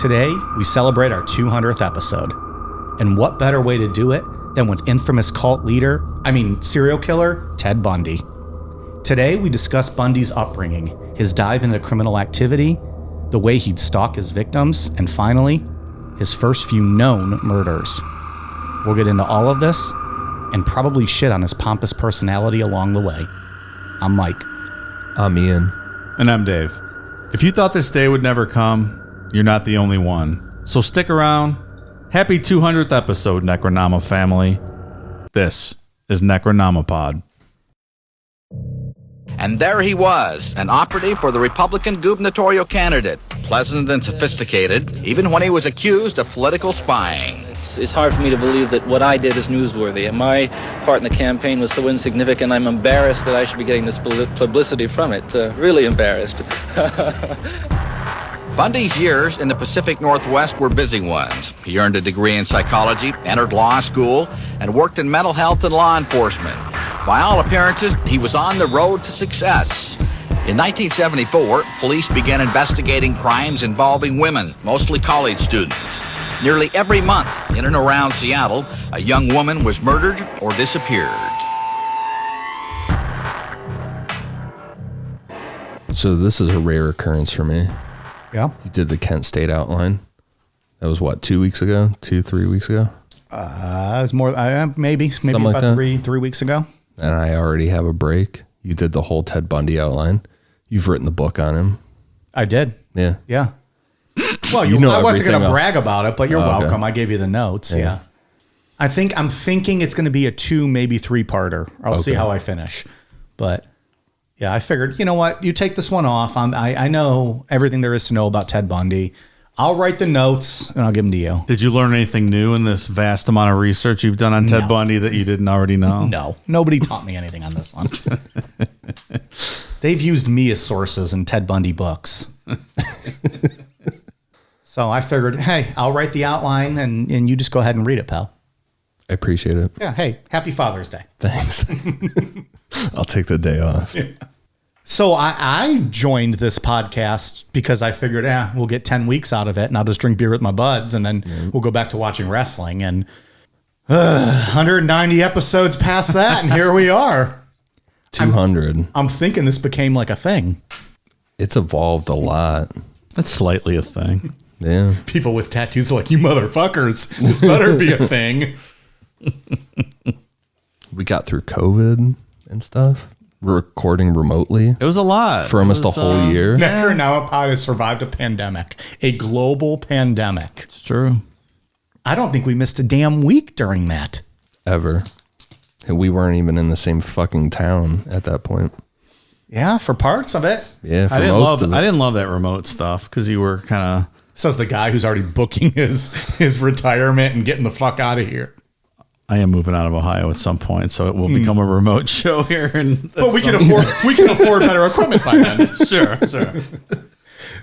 Today, we celebrate our 200th episode. And what better way to do it than with infamous serial killer, Ted Bundy. Today, we discuss Bundy's upbringing, his dive into criminal activity, the way he'd stalk his victims, and finally, his first few known murders. We'll get into all of this and probably shit on his pompous personality along the way. I'm Mike. I'm Ian. And I'm Dave. If you thought this day would never come, you're not the only one. So stick around. Happy 200th episode, Necronama family. This is Necronomapod. And there he was, an operative for the Republican gubernatorial candidate, pleasant and sophisticated, even when he was accused of political spying. It's hard for me to believe that what I did is newsworthy. And my part in the campaign was so insignificant, I'm embarrassed that I should be getting this publicity from it. Really embarrassed. Bundy's years in the Pacific Northwest were busy ones. He earned a degree in psychology, entered law school, and worked in mental health and law enforcement. By all appearances, he was on the road to success. In 1974, police began investigating crimes involving women, mostly college students. Nearly every month, in and around Seattle, a young woman was murdered or disappeared. So this is a rare occurrence for me. Yeah. You did the Kent State outline. That was what, 3 weeks ago? It was more, maybe Something about like three weeks ago. And I already have a break. You did the whole Ted Bundy outline. You've written the book on him. I did. Yeah. Yeah. Well, You know I wasn't going to everything brag about it, but you're okay. welcome. I gave you the notes. Yeah. I'm thinking it's going to be a 2, maybe 3-parter. I'll see how I finish. But yeah, I figured, you know what? You take this one off. I know everything there is to know about Ted Bundy. I'll write the notes and I'll give them to you. Did you learn anything new in this vast amount of research you've done on Ted Bundy that you didn't already know? No, nobody taught me anything on this one. They've used me as sources in Ted Bundy books. So I figured, hey, I'll write the outline and you just go ahead and read it, pal. I appreciate it. Yeah. Hey, happy Father's Day. Thanks. I'll take the day off. Yeah. So I joined this podcast because I figured, we'll get 10 weeks out of it and I'll just drink beer with my buds and then we'll go back to watching wrestling. And 190 episodes past that and here we are. 200. I'm thinking this became like a thing. It's evolved a lot. That's slightly a thing. Yeah. People with tattoos are like, you motherfuckers, this better be a thing. We got through COVID and stuff. We're recording remotely. It was a lot. For almost a whole year. Necronamapod has survived a pandemic, a global pandemic. It's true. I don't think we missed a damn week during that. Ever. And we weren't even in the same fucking town at that point. Yeah, for parts of it. Yeah, for I most of it. didn't love that remote stuff because you were kind of... Says the guy who's already booking his retirement and getting the fuck out of here. I am moving out of Ohio at some point, so it will become a remote show here. But we can afford better equipment by then. Sure.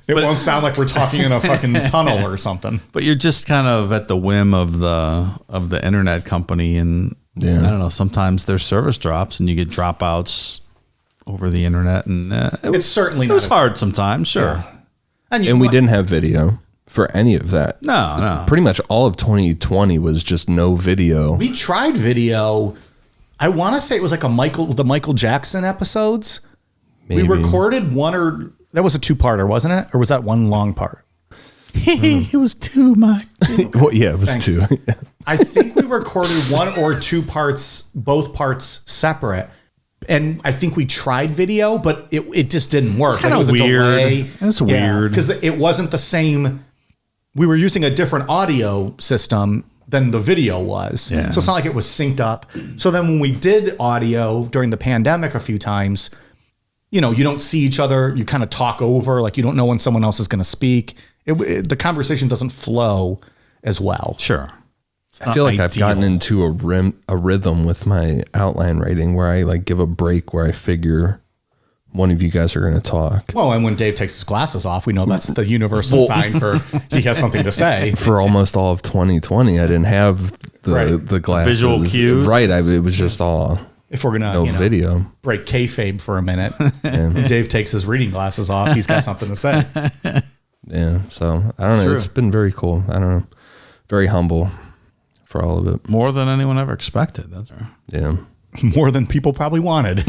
It won't sound like we're talking in a fucking tunnel or something. But you're just kind of at the whim of the internet company, and I don't know. Sometimes their service drops, and you get dropouts over the internet, and it was hard sometimes. Sure, yeah. And we didn't have video for any of that. No. Pretty much all of 2020 was just no video. We tried video. I want to say it was like the Michael Jackson episodes. Maybe. We recorded that was a 2-parter, wasn't it? Or was that one long part? It was 2, Mike. Well, yeah, it was Thanks. 2. I think we recorded 1 or 2 parts, both parts separate. And I think we tried video, but it just didn't work. It's kind of weird. It's weird. Because it wasn't the same. We were using a different audio system than the video was. Yeah. So it's not like it was synced up. So then when we did audio during the pandemic a few times, you don't see each other. You kind of talk over, like you don't know when someone else is going to speak. The conversation doesn't flow as well. Sure. I feel like I've gotten into a rhythm with my outline writing where I like give a break where I figure one of you guys are going to talk. Well, and when Dave takes his glasses off, we know that's the universal sign for he has something to say. For almost all of 2020, I didn't have the glasses. Visual cues. Right. It was just all If we're going to video. break kayfabe for a minute, Dave takes his reading glasses off. He's got something to say. Yeah. So I don't know. True. It's been very cool. I don't know. Very humble for all of it. More than anyone ever expected. That's right. Yeah. More than people probably wanted.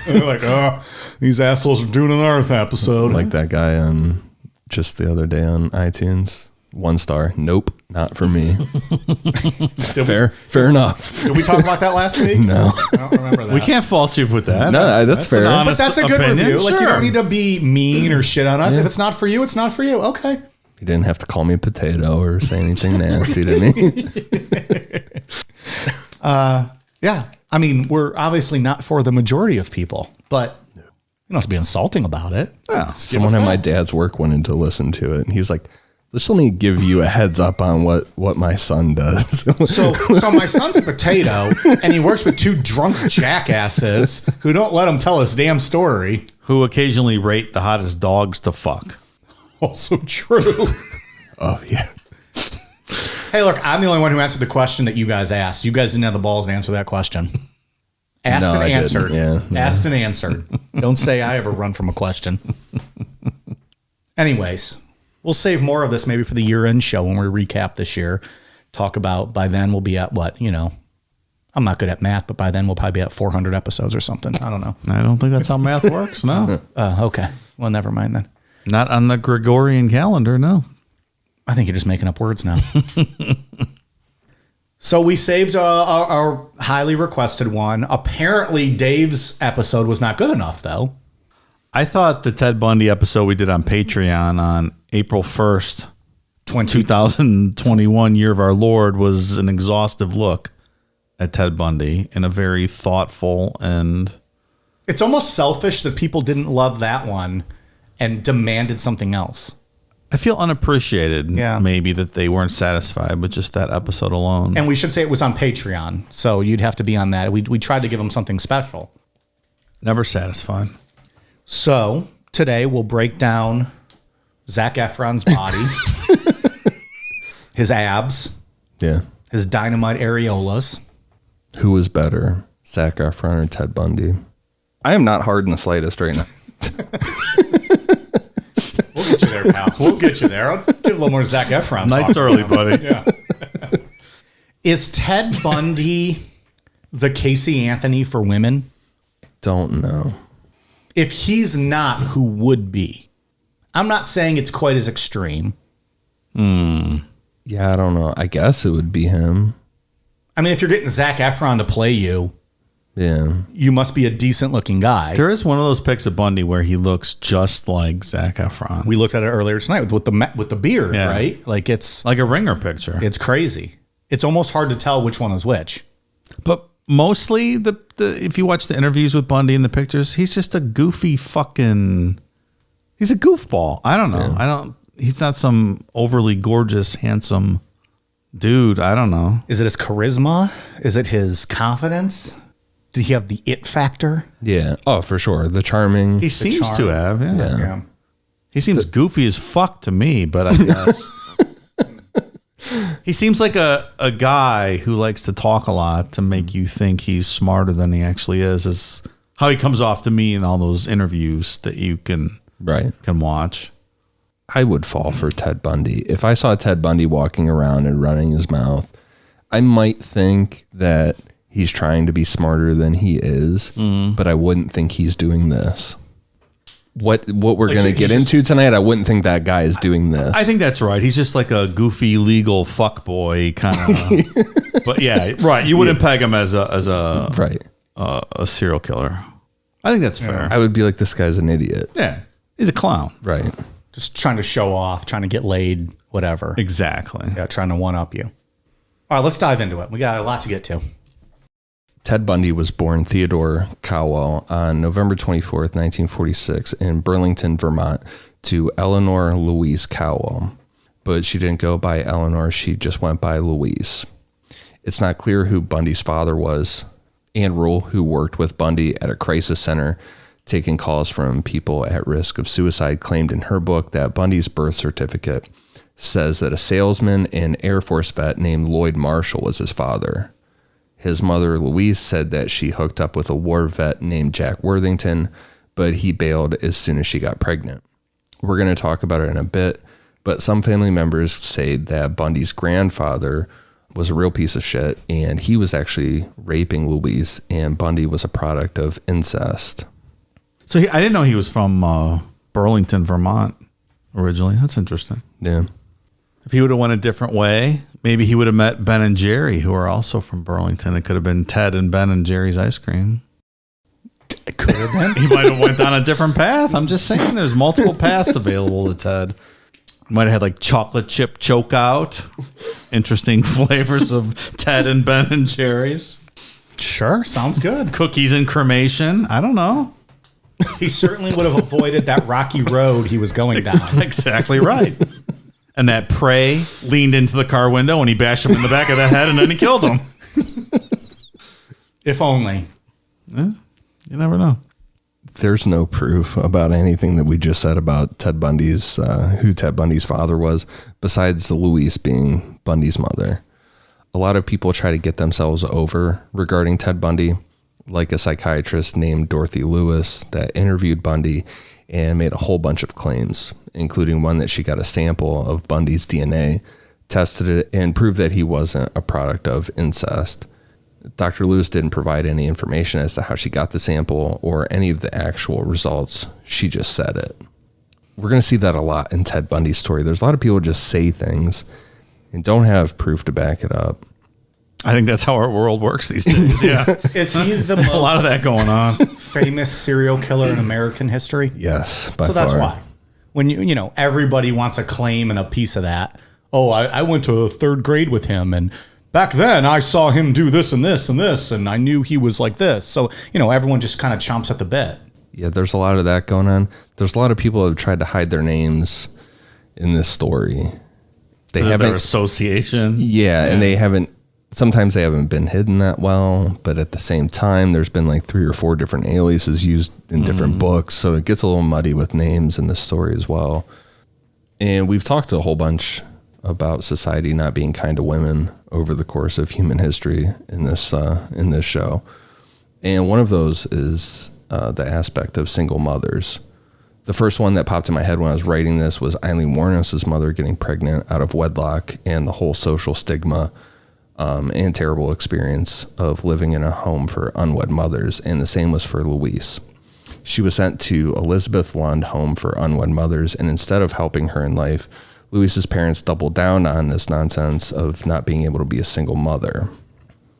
They're like, oh, these assholes are doing an Earth episode. Like that guy on just the other day on iTunes. 1 star. Nope, not for me. Fair enough. Did we talk about that last week? No. I don't remember that. We can't fault you with that. No, that's fair. But that's a good review. Like, you Sure. don't need to be mean or shit on us. If it's not for you, it's not for you. Okay. He didn't have to call me a potato or say anything nasty to me. Yeah. I mean, we're obviously not for the majority of people, but you don't have to be insulting about it. Yeah. Someone at my dad's work wanted to listen to it, and he was like, just let me give you a heads up on what my son does. So my son's a potato, and he works with 2 drunk jackasses who don't let him tell his damn story. Who occasionally rate the hottest dogs to fuck. Also true. Oh, yeah. Hey, look, I'm the only one who answered the question that you guys asked. You guys didn't have the balls to answer that question. Asked No, and I didn't. answered. Yeah. Asked and answered. Don't say I ever run from a question. Anyways, we'll save more of this maybe for the year-end show when we recap this year. Talk about, by then we'll be at what, I'm not good at math, but by then we'll probably be at 400 episodes or something. I don't know. I don't think that's how math works, no. Okay. Well, never mind then. Not on the Gregorian calendar, no. I think you're just making up words now. So we saved our highly requested one. Apparently, Dave's episode was not good enough, though. I thought the Ted Bundy episode we did on Patreon on April 1st, 2021, year of our Lord, was an exhaustive look at Ted Bundy in a very thoughtful and... It's almost selfish that people didn't love that one and demanded something else. I feel unappreciated, Yeah. maybe, that they weren't satisfied with just that episode alone. And we should say it was on Patreon, so you'd have to be on that. We tried to give them something special. Never satisfied. So today we'll break down Zac Efron's body, his abs, Yeah. his dynamite areolas. Who was better, Zac Efron or Ted Bundy? I am not hard in the slightest right now. We'll get you there, pal. We'll get you there. I'll give a little more Zac Efron. Night's early, buddy. Yeah. Is Ted Bundy the Casey Anthony for women? Don't know. If he's not, who would be? I'm not saying it's quite as extreme. Yeah, I don't know. I guess it would be him. I mean, if you're getting Zac Efron to play you, Yeah. you must be a decent looking guy. There is one of those pics of Bundy where he looks just like Zac Efron. We looked at it earlier tonight with the beard, Yeah. right? Like it's Like a Ringer picture. it's crazy. It's almost hard to tell which one is which. But mostly, the if you watch the interviews with Bundy and the pictures, he's just a goofy fucking... He's a goofball. I don't know. Yeah. He's not some overly gorgeous, handsome dude. I don't know. Is it his charisma? Is it his confidence? Did he have the it factor? Yeah. Oh, for sure. The charming. He seems charm. to have, yeah. Yeah. He seems goofy as fuck to me, but I guess... He seems like a guy who likes to talk a lot to make you think he's smarter than he actually is how he comes off to me in all those interviews that you can watch. I would fall for Ted Bundy. If I saw Ted Bundy walking around and running his mouth, I might think that he's trying to be smarter than he is, but I wouldn't think he's doing this. What we're going to get into tonight, I wouldn't think that guy is doing this. I think that's right. He's just like a goofy legal fuckboy kind of. But yeah, right. You wouldn't peg him as a serial killer. I think that's fair. I would be like, this guy's an idiot. Yeah, he's a clown. Right. Just trying to show off, trying to get laid, whatever. Exactly. Yeah, trying to one up you. All right, let's dive into it. We got a lot to get to. Ted Bundy was born Theodore Cowell on November 24th, 1946 in Burlington, Vermont to Eleanor Louise Cowell. But she didn't go by Eleanor, she just went by Louise. It's not clear who Bundy's father was. Ann Rule, who worked with Bundy at a crisis center, taking calls from people at risk of suicide, claimed in her book that Bundy's birth certificate says that a salesman and Air Force vet named Lloyd Marshall was his father. His mother, Louise, said that she hooked up with a war vet named Jack Worthington, but he bailed as soon as she got pregnant. We're going to talk about it in a bit, But some family members say that Bundy's grandfather was a real piece of shit, and he was actually raping Louise, and Bundy was a product of incest. So I didn't know he was from Burlington, Vermont originally. That's interesting. Yeah. If he would have went a different way, maybe he would have met Ben and Jerry, who are also from Burlington. It could have been Ted and Ben and Jerry's ice cream. It could have been. He might have went down a different path. I'm just saying there's multiple paths available to Ted. Might have had like chocolate chip choke out. Interesting flavors of Ted and Ben and Jerry's. Sure, sounds good. Cookies and cremation. I don't know. He certainly would have avoided that rocky road he was going down. Exactly right. And that prey leaned into the car window and he bashed him in the back of the head and then he killed him. If only. Yeah, you never know. There's no proof about anything that we just said about Ted Bundy's, who Ted Bundy's father was, besides Louise being Bundy's mother. A lot of people try to get themselves over regarding Ted Bundy, like a psychiatrist named Dorothy Lewis that interviewed Bundy and made a whole bunch of claims, including one that she got a sample of Bundy's DNA, tested it, and proved that he wasn't a product of incest. Dr. Lewis didn't provide any information as to how she got the sample or any of the actual results. She just said it. We're going to see that a lot in Ted Bundy's story. There's a lot of people who just say things and don't have proof to back it up. I think that's how our world works these days. Yeah. Is he the most a lot of that going on? famous serial killer in American history? Yes, by So that's far. why. When you know, everybody wants a claim and a piece of that. Oh, I went to third grade with him, and back then I saw him do this and this and this, and I knew he was like this. So, you know, everyone just kind of chomps at the bit. Yeah, there's a lot of that going on. There's a lot of people who have tried to hide their names in this story. They haven't. Their association. Yeah, and they haven't. Sometimes they haven't been hidden that well, but at the same time, there's been like 3 or 4 different aliases used in different books, so it gets a little muddy with names in this story as well. And we've talked a whole bunch about society not being kind to women over the course of human history in this show, and one of those is the aspect of single mothers. The first one that popped in my head when I was writing this was Eileen Wuornos' mother getting pregnant out of wedlock, and the whole social stigma and terrible experience of living in a home for unwed mothers. And the same was for Louise. She was sent to Elizabeth Lund Home for Unwed Mothers, and instead of helping her in life, Louise's parents doubled down on this nonsense of not being able to be a single mother.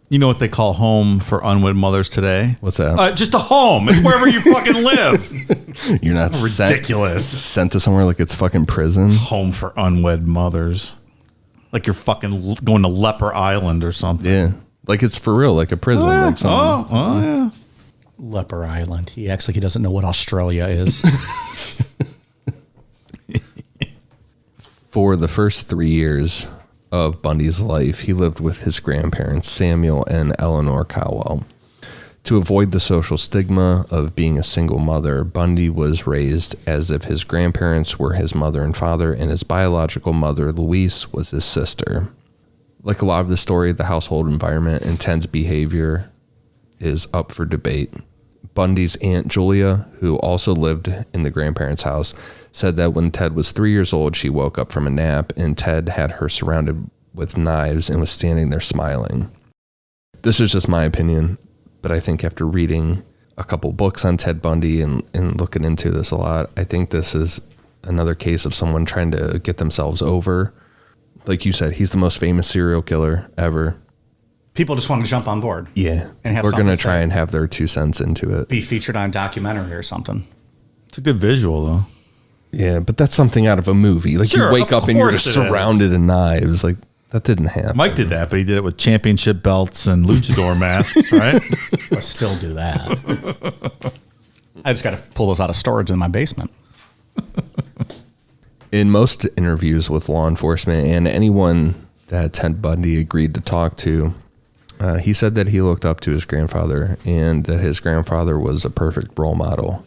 You know what they call home for unwed mothers today? What's that? Just a home. It's wherever you fucking live. You're not ridiculous. Sent to somewhere like it's fucking prison. Home for unwed mothers. Like you're fucking going to Leper Island or something. Yeah. Like it's for real, like a prison. Like something. Yeah. Leper Island. He acts like he doesn't know what Australia is. For the first 3 years of Bundy's life, he lived with his grandparents, Samuel and Eleanor Cowell. To avoid the social stigma of being a single mother, Bundy was raised as if his grandparents were his mother and father, and his biological mother, Louise, was his sister. Like a lot of the story, the household environment and Ted's behavior is up for debate. Bundy's Aunt Julia, who also lived in the grandparents' house, said that when Ted was 3 years old, she woke up from a nap and Ted had her surrounded with knives and was standing there smiling. This is just my opinion, but I think after reading a couple books on Ted Bundy and looking into this a lot, I think this is another case of someone trying to get themselves over. Like you said, he's the most famous serial killer ever. People just want to jump on board. Yeah. And have we're going to something to try say. and have their 2 cents into it. Be featured on a documentary or something. It's a good visual, though. Yeah, but that's something out of a movie. Like Sure, you wake of up and you're course just it is. surrounded in knives. Like that didn't happen. Mike did that, but he did it with championship belts and luchador masks, right? I still do that. I just got to pull those out of storage in my basement. In most interviews with law enforcement and anyone that Ted Bundy agreed to talk to, he said that he looked up to his grandfather and that his grandfather was a perfect role model.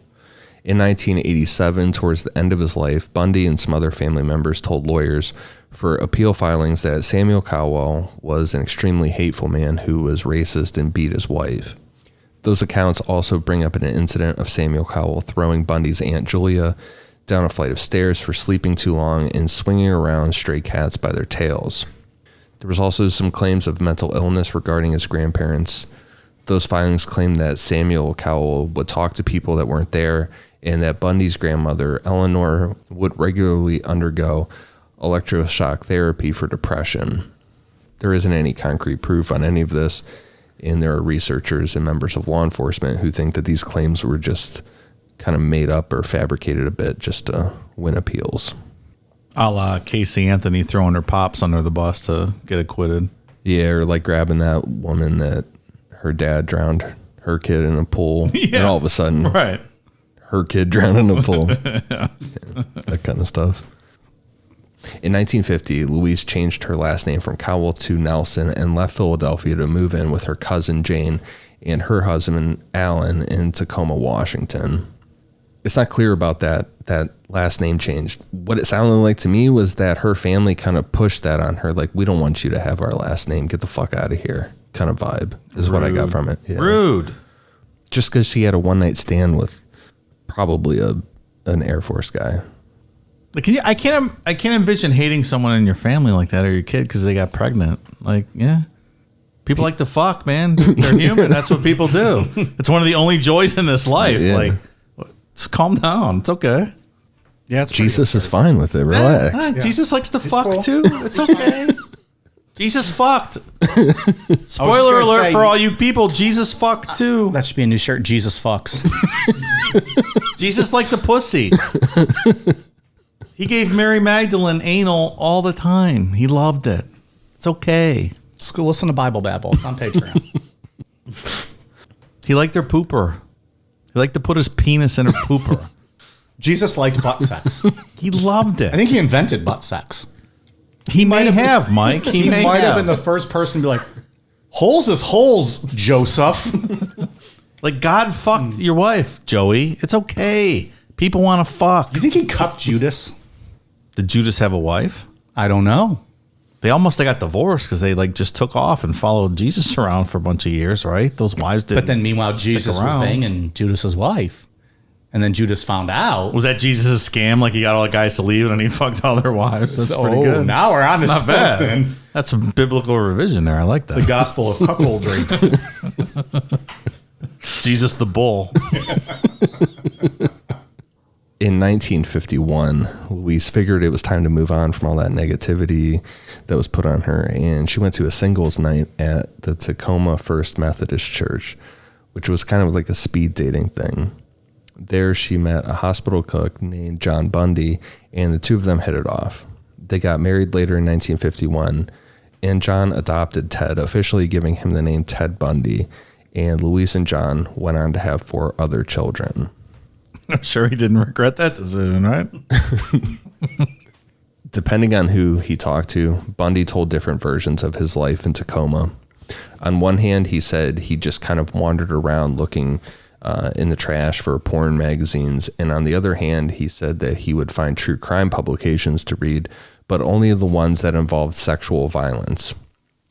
In 1987, towards the end of his life, Bundy and some other family members told lawyers for appeal filings that Samuel Cowell was an extremely hateful man who was racist and beat his wife. Those accounts also bring up an incident of Samuel Cowell throwing Bundy's Aunt Julia down a flight of stairs for sleeping too long, and swinging around stray cats by their tails. There was also some claims of mental illness regarding his grandparents. Those filings claimed that Samuel Cowell would talk to people that weren't there, and that Bundy's grandmother, Eleanor, would regularly undergo electroshock therapy for depression. There isn't any concrete proof on any of this, and there are researchers and members of law enforcement who think that these claims were just kind of made up or fabricated a bit just to win appeals. A la Casey Anthony throwing her pops under the bus to get acquitted. Yeah, or like grabbing that woman that her dad drowned her kid in a pool. Yeah. And all of a sudden, right, her kid drowned in a pool. Yeah, that kind of stuff. In 1950, Louise changed her last name from Cowell to Nelson and left Philadelphia to move in with her cousin Jane and her husband Alan in Tacoma, Washington. It's not clear about that last name change. What it sounded like to me was that her family kind of pushed that on her, like, we don't want you to have our last name. Get the fuck out of here kind of vibe is what I got from it. Yeah. Rude. Just because she had a one-night stand with probably an Air Force guy. Like, I can't envision hating someone in your family like that or your kid because they got pregnant. Like, yeah. People like to fuck, man. They're human. That's what people do. It's one of the only joys in this life. Yeah. Like, just calm down. It's okay. Yeah, Jesus is fine with it. Relax. Yeah. Jesus likes to fuck cool. too. It's okay. Jesus fucked. Spoiler alert for all you people. Jesus fucked too. That should be a new shirt. Jesus fucks. Jesus liked the pussy. He gave Mary Magdalene anal all the time. He loved it. It's okay. Just go listen to Bible Babble. It's on Patreon. He liked her pooper. He liked to put his penis in her pooper. Jesus liked butt sex. He loved it. I think he invented butt sex. He might have, Mike. He might have been the first person to be like, holes is holes, Joseph. Like, God fucked your wife, Joey. It's okay. People want to fuck. You think he cucked Judas? Did Judas have a wife? I don't know. They almost got divorced because they like just took off and followed Jesus around for a bunch of years, right? Those wives didn't. But then meanwhile, Jesus was banging Judas's wife. And then Judas found out. Was that Jesus' scam? Like he got all the guys to leave and then he fucked all their wives? That's pretty good. Now we're on to something. Not bad. That's some biblical revision there. I like that. The gospel of cuckoldry. Jesus the bull. In 1951, Louise figured it was time to move on from all that negativity that was put on her, and she went to a singles night at the Tacoma First Methodist Church, which was kind of like a speed dating thing. There she met a hospital cook named John Bundy, and the two of them hit it off. They got married later in 1951, and John adopted Ted, officially giving him the name Ted Bundy, and Louise and John went on to have 4 other children. I'm sure he didn't regret that decision, right? Depending on who he talked to, Bundy told different versions of his life in Tacoma. On one hand, he said he just kind of wandered around looking in the trash for porn magazines. And on the other hand, he said that he would find true crime publications to read, but only the ones that involved sexual violence.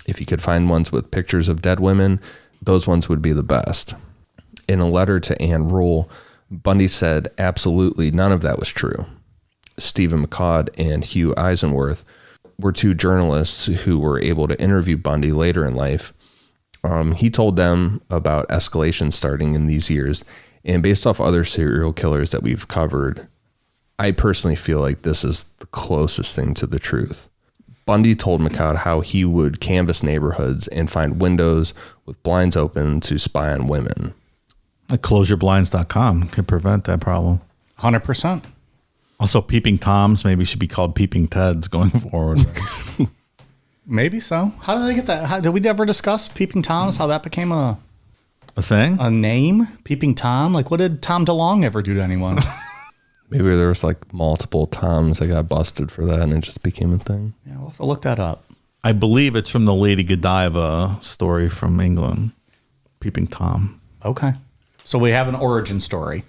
If he could find ones with pictures of dead women, those ones would be the best. In a letter to Ann Rule, Bundy said absolutely none of that was true. Stephen McCaud and Hugh Eisenworth were 2 journalists who were able to interview Bundy later in life. He told them about Escalation starting in these years, and based off other serial killers that we've covered, I personally feel like this is the closest thing to the truth. Bundy told McCaud how he would canvass neighborhoods and find windows with blinds open to spy on women. CloseYourBlinds.com could prevent that problem. 100%. Also, Peeping Toms maybe should be called Peeping Teds going forward. Right? Maybe so. How did they get that? Did we ever discuss Peeping Toms? How that became a thing? A name? Peeping Tom? Like, what did Tom DeLonge ever do to anyone? Maybe there was like multiple Toms that got busted for that and it just became a thing. Yeah, we'll have to look that up. I believe it's from the Lady Godiva story from England. Peeping Tom. Okay. So we have an origin story.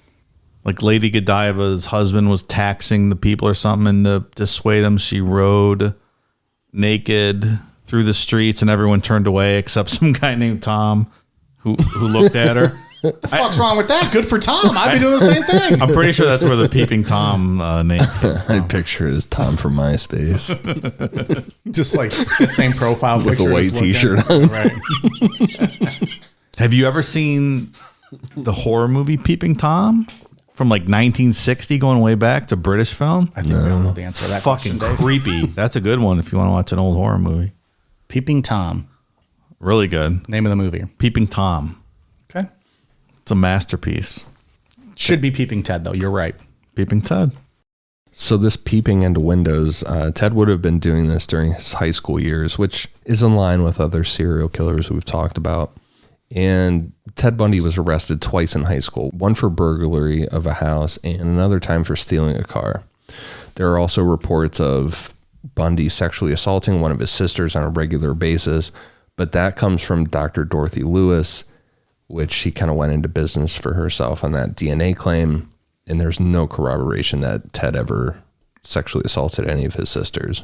Like Lady Godiva's husband was taxing the people or something, and to dissuade him, she rode naked through the streets, and everyone turned away except some guy named Tom who looked at her. The fuck's wrong with that? Good for Tom. I'd be doing the same thing. I'm pretty sure that's where the Peeping Tom name came from. I picture it as Tom from MySpace. Just like that same profile with picture. a white t-shirt on. Right. Have you ever seen the horror movie Peeping Tom? From like 1960, going way back to British film? I think we all know the answer to that Fucking question, Dave. creepy. That's a good one if you want to watch an old horror movie. Peeping Tom. Really good. Name of the movie. Peeping Tom. Okay. It's a masterpiece. Should be Peeping Ted, though. You're right. Peeping Ted. So this peeping into windows, Ted would have been doing this during his high school years, which is in line with other serial killers we've talked about. And Ted Bundy was arrested twice in high school, one for burglary of a house and another time for stealing a car. There are also reports of Bundy sexually assaulting one of his sisters on a regular basis, but that comes from Dr. Dorothy Lewis, which she kind of went into business for herself on that DNA claim, and there's no corroboration that Ted ever sexually assaulted any of his sisters.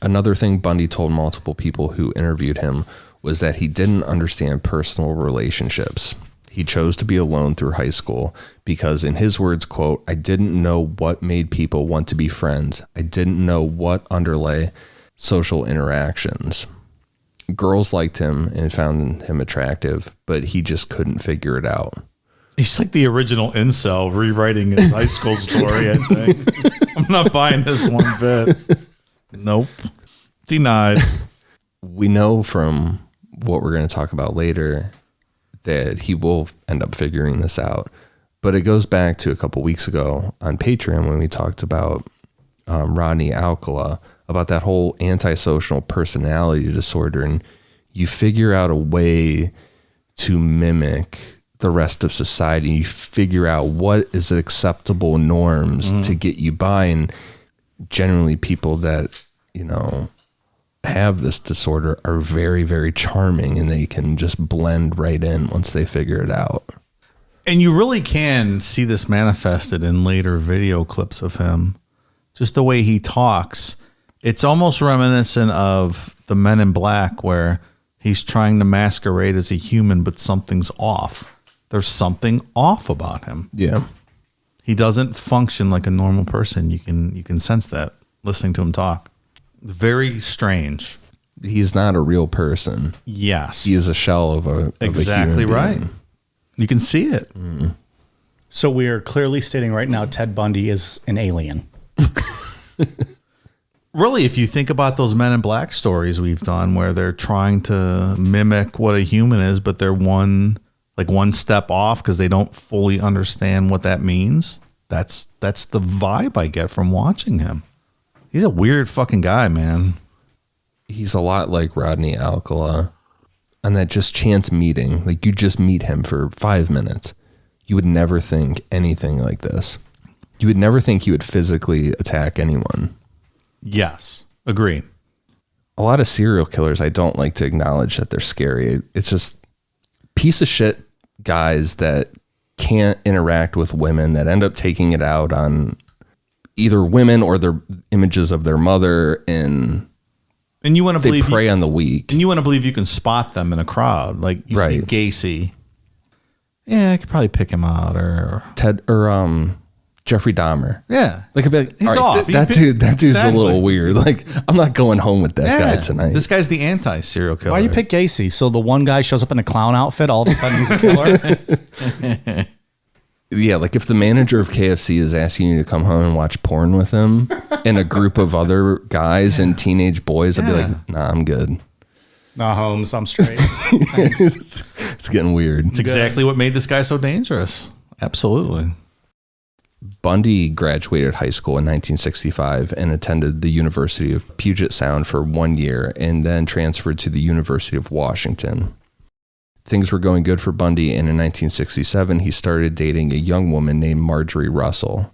Another thing Bundy told multiple people who interviewed him was that he didn't understand personal relationships. He chose to be alone through high school because, in his words, quote, "I didn't know what made people want to be friends. I didn't know what underlay social interactions." Girls liked him and found him attractive, but he just couldn't figure it out. He's like the original incel rewriting his high school story, I think. I'm not buying this one bit. Nope. Denied. We know from what we're going to talk about later that he will end up figuring this out. But it goes back to a couple weeks ago on Patreon when we talked about Rodney Alcala, about that whole antisocial personality disorder. And you figure out a way to mimic the rest of society. You figure out what is acceptable norms to get you by. And generally people that, you know, have this disorder are very, very charming, and they can just blend right in once they figure it out. And you really can see this manifested in later video clips of him. Just the way he talks. It's almost reminiscent of the Men in Black, where he's trying to masquerade as a human, but something's off. There's something off about him. Yeah. He doesn't function like a normal person. You can sense that listening to him talk. It's very strange. He's not a real person. Yes. He is a shell of a exactly human right. being. You can see it. So we are clearly stating right now Ted Bundy is an alien. Really, if you think about those Men in Black stories we've done where they're trying to mimic what a human is, but they're one step off because they don't fully understand what that means. That's the vibe I get from watching him. He's a weird fucking guy, man. He's a lot like Rodney Alcala on that just chance meeting. Like, you just meet him for 5 minutes. You would never think anything like this. You would never think he would physically attack anyone. Yes, agree. A lot of serial killers, I don't like to acknowledge that they're scary. It's just piece of shit guys that can't interact with women, that end up taking it out on either women or their images of their mother, and you want to believe prey on the weak. And you want to believe you can spot them in a crowd, like you see Gacy. Yeah, I could probably pick him out, or Ted or Jeffrey Dahmer. Yeah, like I'd be like, he's right, off. That dude's exactly. A little weird. Like, I'm not going home with that guy tonight. This guy's the anti-serial killer. Why you pick Gacy? So the one guy shows up in a clown outfit, all of a sudden he's a killer. Yeah, like if the manager of KFC is asking you to come home and watch porn with him and a group of other guys and teenage boys, I'd be like, nah, I'm good. Nah, Holmes, I'm straight. It's getting weird. It's exactly what made this guy so dangerous. Absolutely. Bundy graduated high school in 1965 and attended the University of Puget Sound for 1 year and then transferred to the University of Washington. Things were going good for Bundy, and in 1967, he started dating a young woman named Marjorie Russell.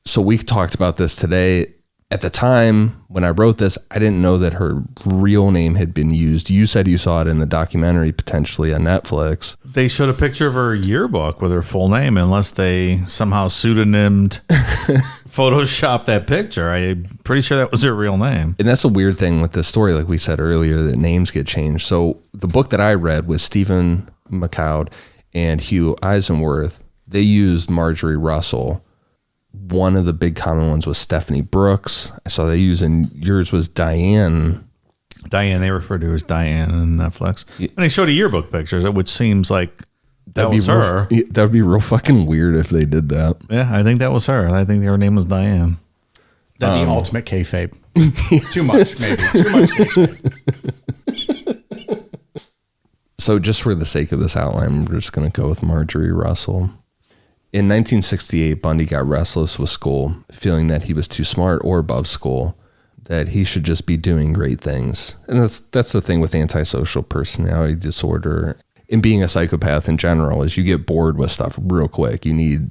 So we've talked about this today. At the time, when I wrote this, I didn't know that her real name had been used. You said you saw it in the documentary, potentially on Netflix. They showed a picture of her yearbook with her full name, unless they somehow pseudonymed, photoshopped that picture. I'm pretty sure that was her real name. And that's a weird thing with this story, like we said earlier, that names get changed. So the book that I read was Stephen McCloud, and Hugh Eisenworth, they used Marjorie Russell. One of the big common ones was Stephanie Brooks. I saw they using, yours was Diane. Diane, they refer to her as Diane on Netflix. And they showed a yearbook pictures, which seems like that was her. That would be real fucking weird if they did that. Yeah, I think that was her. I think her name was Diane. That'd be ultimate kayfabe. Too much, maybe. Too much kayfabe. So just for the sake of this outline, we're just going to go with Marjorie Russell. In 1968, Bundy got restless with school, feeling that he was too smart or above school, that he should just be doing great things. And that's the thing with antisocial personality disorder and being a psychopath in general, is you get bored with stuff real quick. You need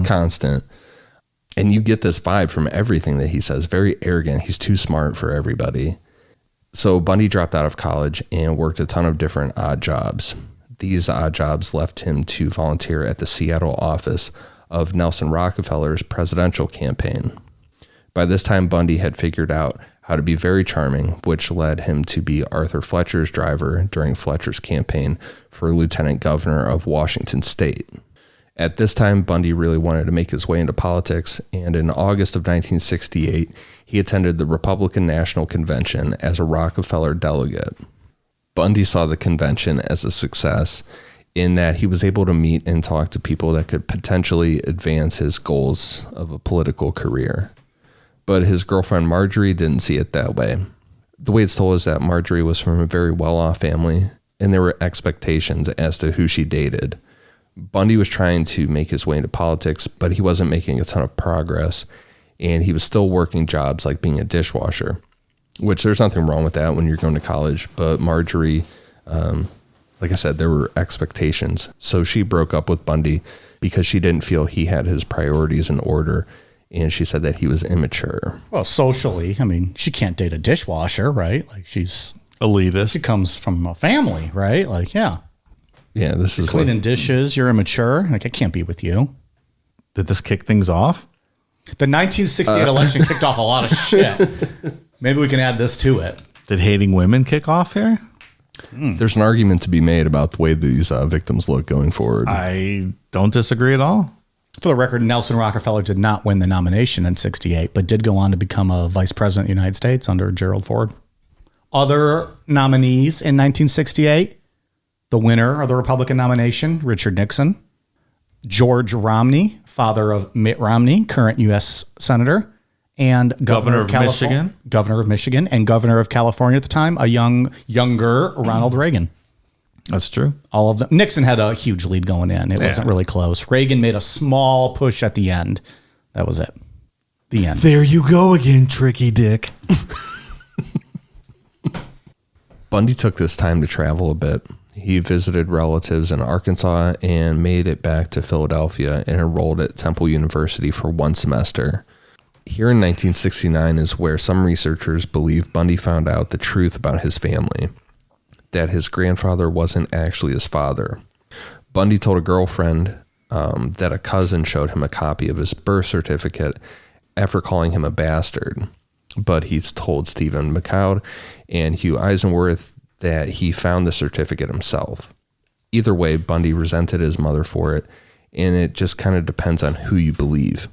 constant. And you get this vibe from everything that he says, very arrogant. He's too smart for everybody. So Bundy dropped out of college and worked a ton of different odd jobs. These odd jobs left him to volunteer at the Seattle office of Nelson Rockefeller's presidential campaign. By this time, Bundy had figured out how to be very charming, which led him to be Arthur Fletcher's driver during Fletcher's campaign for lieutenant governor of Washington State. At this time, Bundy really wanted to make his way into politics, and in August of 1968, he attended the Republican National Convention as a Rockefeller delegate. Bundy saw the convention as a success in that he was able to meet and talk to people that could potentially advance his goals of a political career. But his girlfriend Marjorie didn't see it that way. The way it's told is that Marjorie was from a very well-off family, and there were expectations as to who she dated. Bundy was trying to make his way into politics, but he wasn't making a ton of progress, and he was still working jobs like being a dishwasher, which there's nothing wrong with that when you're going to college. But Marjorie, like I said, there were expectations. So she broke up with Bundy because she didn't feel he had his priorities in order. And she said that he was immature. Well, socially, I mean, she can't date a dishwasher, right? Like she's elitist. She comes from a family, right? Like, yeah. Yeah, this is cleaning dishes. You're immature. Like, I can't be with you. Did this kick things off? The 1968 election kicked off a lot of shit. Maybe we can add this to it. Did hating women kick off here? There's an argument to be made about the way these victims look going forward. I don't disagree at all. For the record, Nelson Rockefeller did not win the nomination in 68, but did go on to become a vice president of the United States under Gerald Ford. Other nominees in 1968, the winner of the Republican nomination, Richard Nixon. George Romney, father of Mitt Romney, current U.S. Senator, and Governor of Michigan. Governor of Michigan and Governor of California at the time, a younger Ronald Reagan. That's true. All of them. Nixon had a huge lead going in. It wasn't really close. Reagan made a small push at the end. That was it. The end. There you go again, tricky dick. Bundy took this time to travel a bit. He visited relatives in Arkansas and made it back to Philadelphia and enrolled at Temple University for one semester. Here in 1969 is where some researchers believe Bundy found out the truth about his family, that his grandfather wasn't actually his father. Bundy told a girlfriend that a cousin showed him a copy of his birth certificate after calling him a bastard. But he's told Stephen McCloud and Hugh Eisenworth that he found the certificate himself. Either way, Bundy resented his mother for it, and it just kind of depends on who you believe.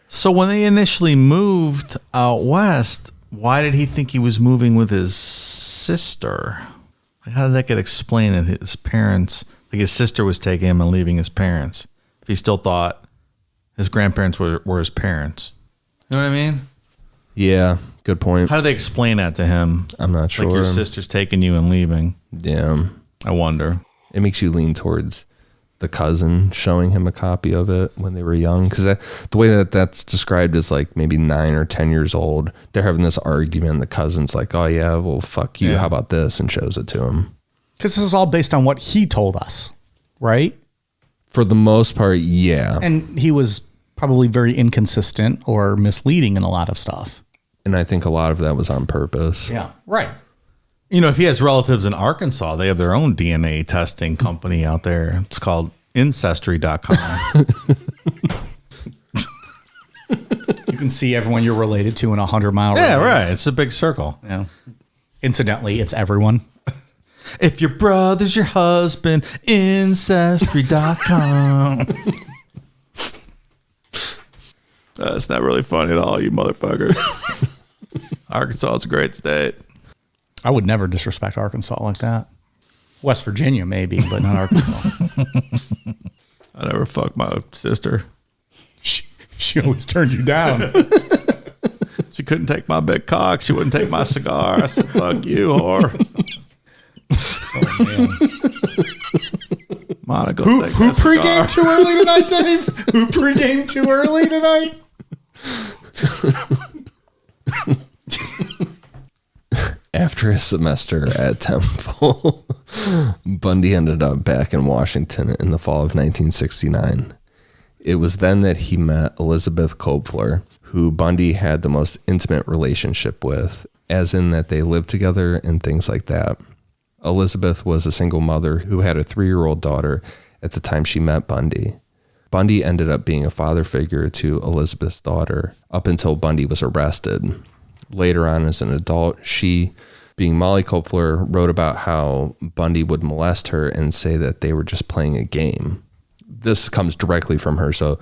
So when they initially moved out west, why did he think he was moving with his sister? Like, how did that get explained that his parents, like his sister was taking him and leaving his parents, if he still thought his grandparents were his parents? You know what I mean? Yeah, good point. How did they explain that to him? I'm not sure. Like your sister's taking you and leaving. Yeah. I wonder. It makes you lean towards the cousin showing him a copy of it when they were young. Because the way that that's described is like maybe 9 or 10 years old. They're having this argument. The cousin's like, oh, yeah, well, fuck you. Yeah. How about this? And shows it to him. Because this is all based on what he told us, right? For the most part, yeah. And he was probably very inconsistent or misleading in a lot of stuff. And I think a lot of that was on purpose. Yeah, right. You know, if he has relatives in Arkansas, they have their own DNA testing company out there. It's called Ancestry.com. You can see everyone you're related to in 100-mile radius. Yeah, right. It's a big circle. Yeah. Incidentally, it's everyone. If your brother's your husband, Ancestry.com. That's not really funny at all, you motherfuckers. Arkansas is a great state. I would never disrespect Arkansas like that. West Virginia, maybe, but not Arkansas. I never fucked my sister. She always turned you down. She couldn't take my big cock. She wouldn't take my cigar. I said, fuck you, whore. Oh, man. Monica, Who pregame too early tonight, Dave? Who pregame too early tonight? After a semester at Temple, Bundy ended up back in Washington in the fall of 1969. It was then that he met Elizabeth Kopfler, who Bundy had the most intimate relationship with, as in that they lived together and things like that. Elizabeth was a single mother who had a 3-year-old daughter at the time she met Bundy. Bundy ended up being a father figure to Elizabeth's daughter up until Bundy was arrested. Later on, as an adult, she, being Molly Kopfler, wrote about how Bundy would molest her and say that they were just playing a game. This comes directly from her, so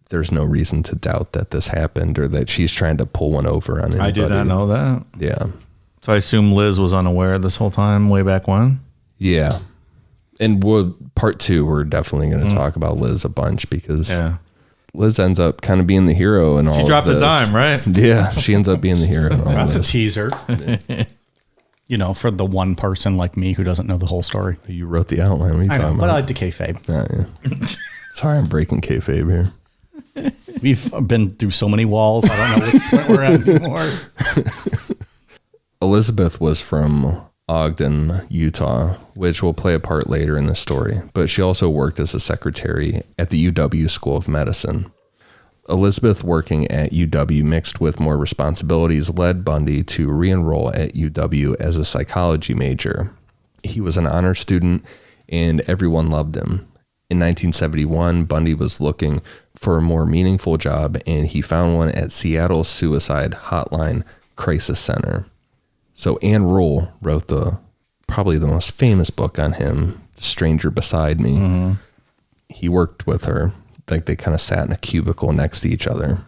there's no reason to doubt that this happened or that she's trying to pull one over on anybody. I did not know that. Yeah. So I assume Liz was unaware this whole time, way back when? Yeah. And part 2, we're definitely going to talk about Liz a bunch because Liz ends up kind of being the hero in all of this. She dropped the dime, right? Yeah, she ends up being the hero in all That's this. a teaser. You know, for the one person like me who doesn't know the whole story. You wrote the outline. What are you talking about? But I like to kayfabe. Yeah. Sorry, I'm breaking kayfabe here. We've been through so many walls. I don't know which point we're at anymore. Elizabeth was from Ogden, Utah, which will play a part later in the story, but she also worked as a secretary at the UW School of Medicine. Elizabeth working at UW mixed with more responsibilities led Bundy to re-enroll at UW as a psychology major. He was an honor student and everyone loved him. In 1971, Bundy was looking for a more meaningful job and he found one at Seattle Suicide Hotline Crisis Center. So Anne Rule wrote probably the most famous book on him, The Stranger Beside Me. Mm-hmm. He worked with her. Like they kind of sat in a cubicle next to each other.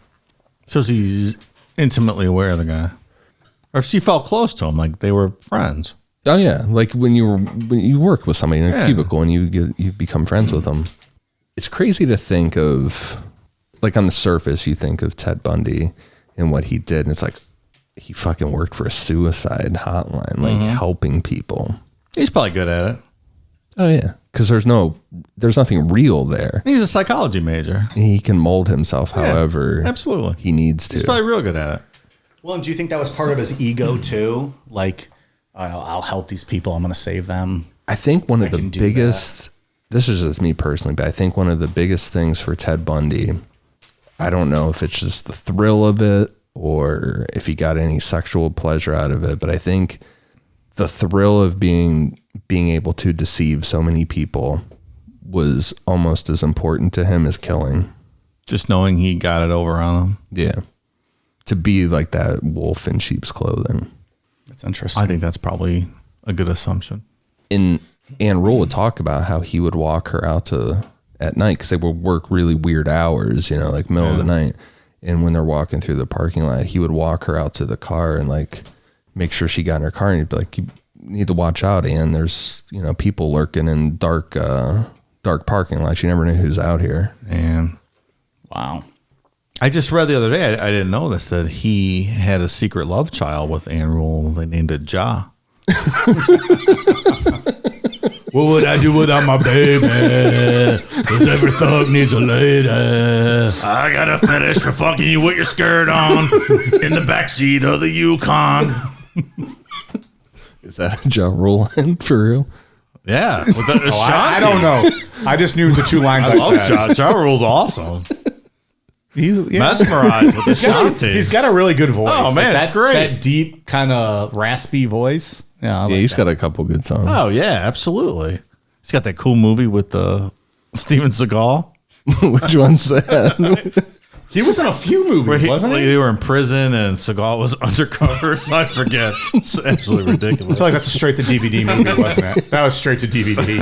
So she's intimately aware of the guy. Or if she felt close to him, like they were friends. Oh yeah, like when you work with somebody in a cubicle and you become friends with them. It's crazy to think of, like on the surface, you think of Ted Bundy and what he did, and it's like he fucking worked for a suicide hotline, like helping people. He's probably good at it. Oh yeah, because there's nothing real there. He's a psychology major. He can mold himself however absolutely he needs to. He's probably real good at it. Well, and do you think that was part of his ego too? Like, I'll help these people. I'm going to save them. I think one of the biggest, this is just me personally, but I think one of the biggest things for Ted Bundy, I don't know if it's just the thrill of it or if he got any sexual pleasure out of it, but I think the thrill of being able to deceive so many people was almost as important to him as killing. Just knowing he got it over on them. Yeah. To be like that wolf in sheep's clothing. That's interesting. I think that's probably a good assumption. And Anne Rule would talk about how he would walk her out at night because they would work really weird hours, like middle of the night. And when they're walking through the parking lot, he would walk her out to the car and like make sure she got in her car. And he'd be like, you need to watch out, Anne. There's, people lurking in dark parking lots. You never know who's out here. And wow. I just read the other day, I didn't know this, that he had a secret love child with Anne Rule. They named it Ja. What would I do without my baby? 'Cause every thug needs a lady. I got a fetish for fucking you with your skirt on in the backseat of the Yukon. Is that a Ja Rule line for real? Yeah. With the I don't know. I just knew the 2 lines I love said. Ja. Ja Rule's awesome. He's mesmerized with the Shanti. He's got a really good voice. Oh, man, that's great. That deep, kind of raspy voice. Yeah, he's got a couple good songs. Oh, yeah, absolutely. He's got that cool movie with Steven Seagal. Which one's that? He was in a few movies, wasn't he? They were in prison and Seagal was undercover, so I forget. It's absolutely ridiculous. I feel like that's a straight to DVD movie, wasn't it? That was straight to DVD.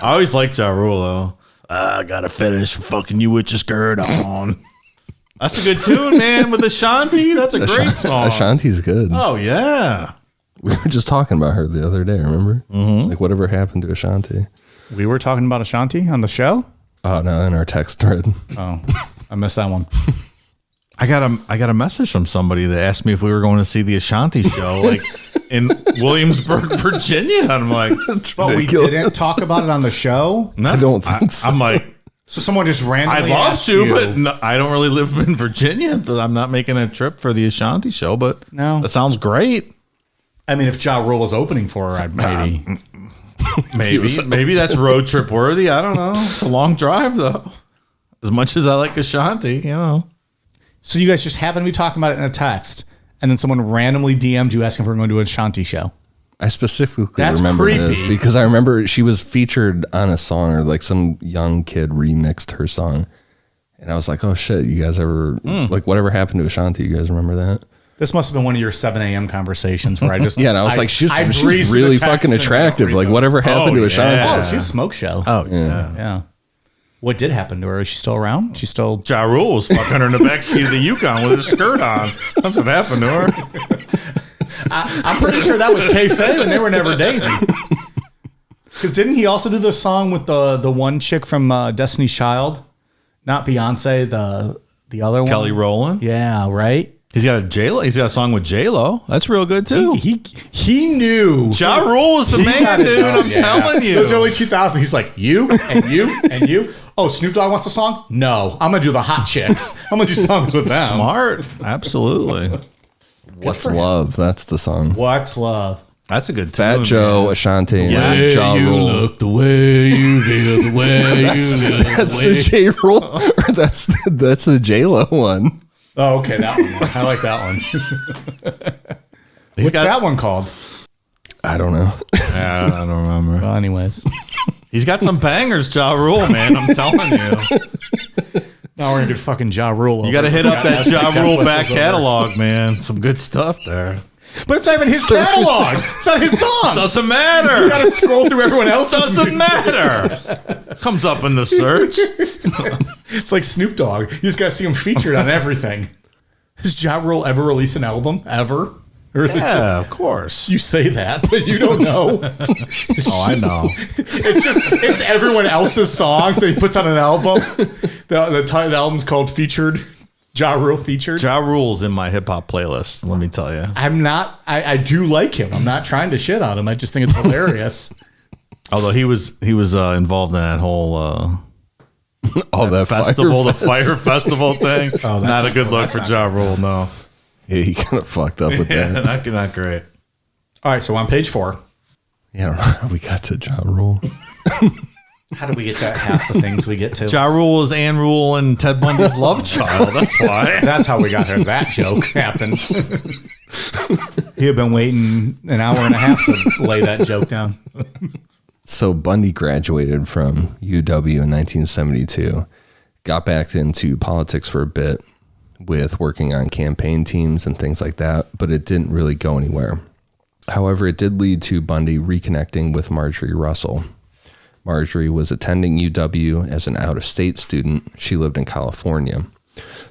I always liked Ja Rule, though. I gotta finish fucking you with your skirt on. That's a good tune, man, with Ashanti. That's a great song. Ashanti's good. Oh, yeah. We were just talking about her the other day, remember? Mm-hmm. Like, whatever happened to Ashanti? We were talking about Ashanti on the show? Oh, no, in our text thread. Oh, I missed that one. I got a message from somebody that asked me if we were going to see the Ashanti show, like in Williamsburg, Virginia. I'm like, but we didn't talk about it on the show. No, I don't think so. I'm like, so someone just randomly. I'd love to, but no, I don't really live in Virginia. But I'm not making a trip for the Ashanti show. But no, that sounds great. I mean, if Ja Rule was opening for her, I'd maybe that's road trip worthy. I don't know. It's a long drive though. As much as I like Ashanti, you know. So you guys just happen to be talking about it in a text, and then someone randomly DM'd you asking if we're going to do a Ashanti show. I specifically That's remember creepy. this because I remember she was featured on a song, or like some young kid remixed her song. And I was like, oh shit, you guys ever, like whatever happened to Ashanti? You guys remember that? This must have been one of your 7 a.m. conversations where I just... yeah, and I was like, she's really fucking attractive. Like whatever happened to Ashanti? Yeah. Oh, she's a smoke show. Oh, yeah. Yeah. What did happen to her? Is she still around? She's still... Ja Rule was fucking her in the backseat of the Yukon with her skirt on. That's what happened to her. I'm pretty sure that was kayfabe and they were never dating. Because didn't he also do the song with the one chick from Destiny's Child? Not Beyonce, the other one? Kelly Rowland? Yeah, right? He's got a song with J-Lo. That's real good too. He knew. Ja Rule was the man, dude. I'm telling you. Those early 2000s, he's like, you and you and you. Oh, Snoop Dogg wants a song? No, I'm going to do the hot chicks. I'm going to do songs with them. Smart. Absolutely. What's Love? That's the song. What's Love? That's a good Fat tune, Joe, man. Ashanti, Yeah. and Ja Rule. Look, the way you feel, the way you look. That's the J Rule, or that's the J-Lo one. Oh, okay, that one. I like that one. What's that one called? I don't know. I don't remember. Well, anyways. He's got some bangers, Ja Rule, man. I'm telling you. Now we're going to do fucking Ja Rule. You got to hit up that Ja Rule back catalog, man. Some good stuff there. But it's not even his catalog. It's not his song. Doesn't matter. You got to scroll through everyone else's. Doesn't matter. Comes up in the search. It's like Snoop Dogg. You just got to see him featured on everything. Has Ja Rule ever released an album? Ever? Or is it just, of course. you say that, but you don't know. Oh, I know. It's everyone else's songs that he puts on an album. The album's called Featured. Ja Rule Featured. Ja Rule's in my hip hop playlist. Let me tell you. I'm not. I do like him. I'm not trying to shit on him. I just think it's hilarious. Although he was involved in that whole that festival, the Fire Festival thing. Oh, not a good look for Ja Rule. No. Yeah, he kind of fucked up with that. Not great. All right, so on page 4. Yeah, I don't know how we got to Ja Rule. How do we get to half the things we get to? Ja Rule is Ann Rule and Ted Bundy's love child. That's why. That's how we got here. That joke happened. He had been waiting an hour and a half to lay that joke down. So Bundy graduated from UW in 1972, got back into politics for a bit with working on campaign teams and things like that, but it didn't really go anywhere. However, it did lead to Bundy reconnecting with Marjorie Russell. Marjorie was attending UW as an out-of-state student. She lived in California.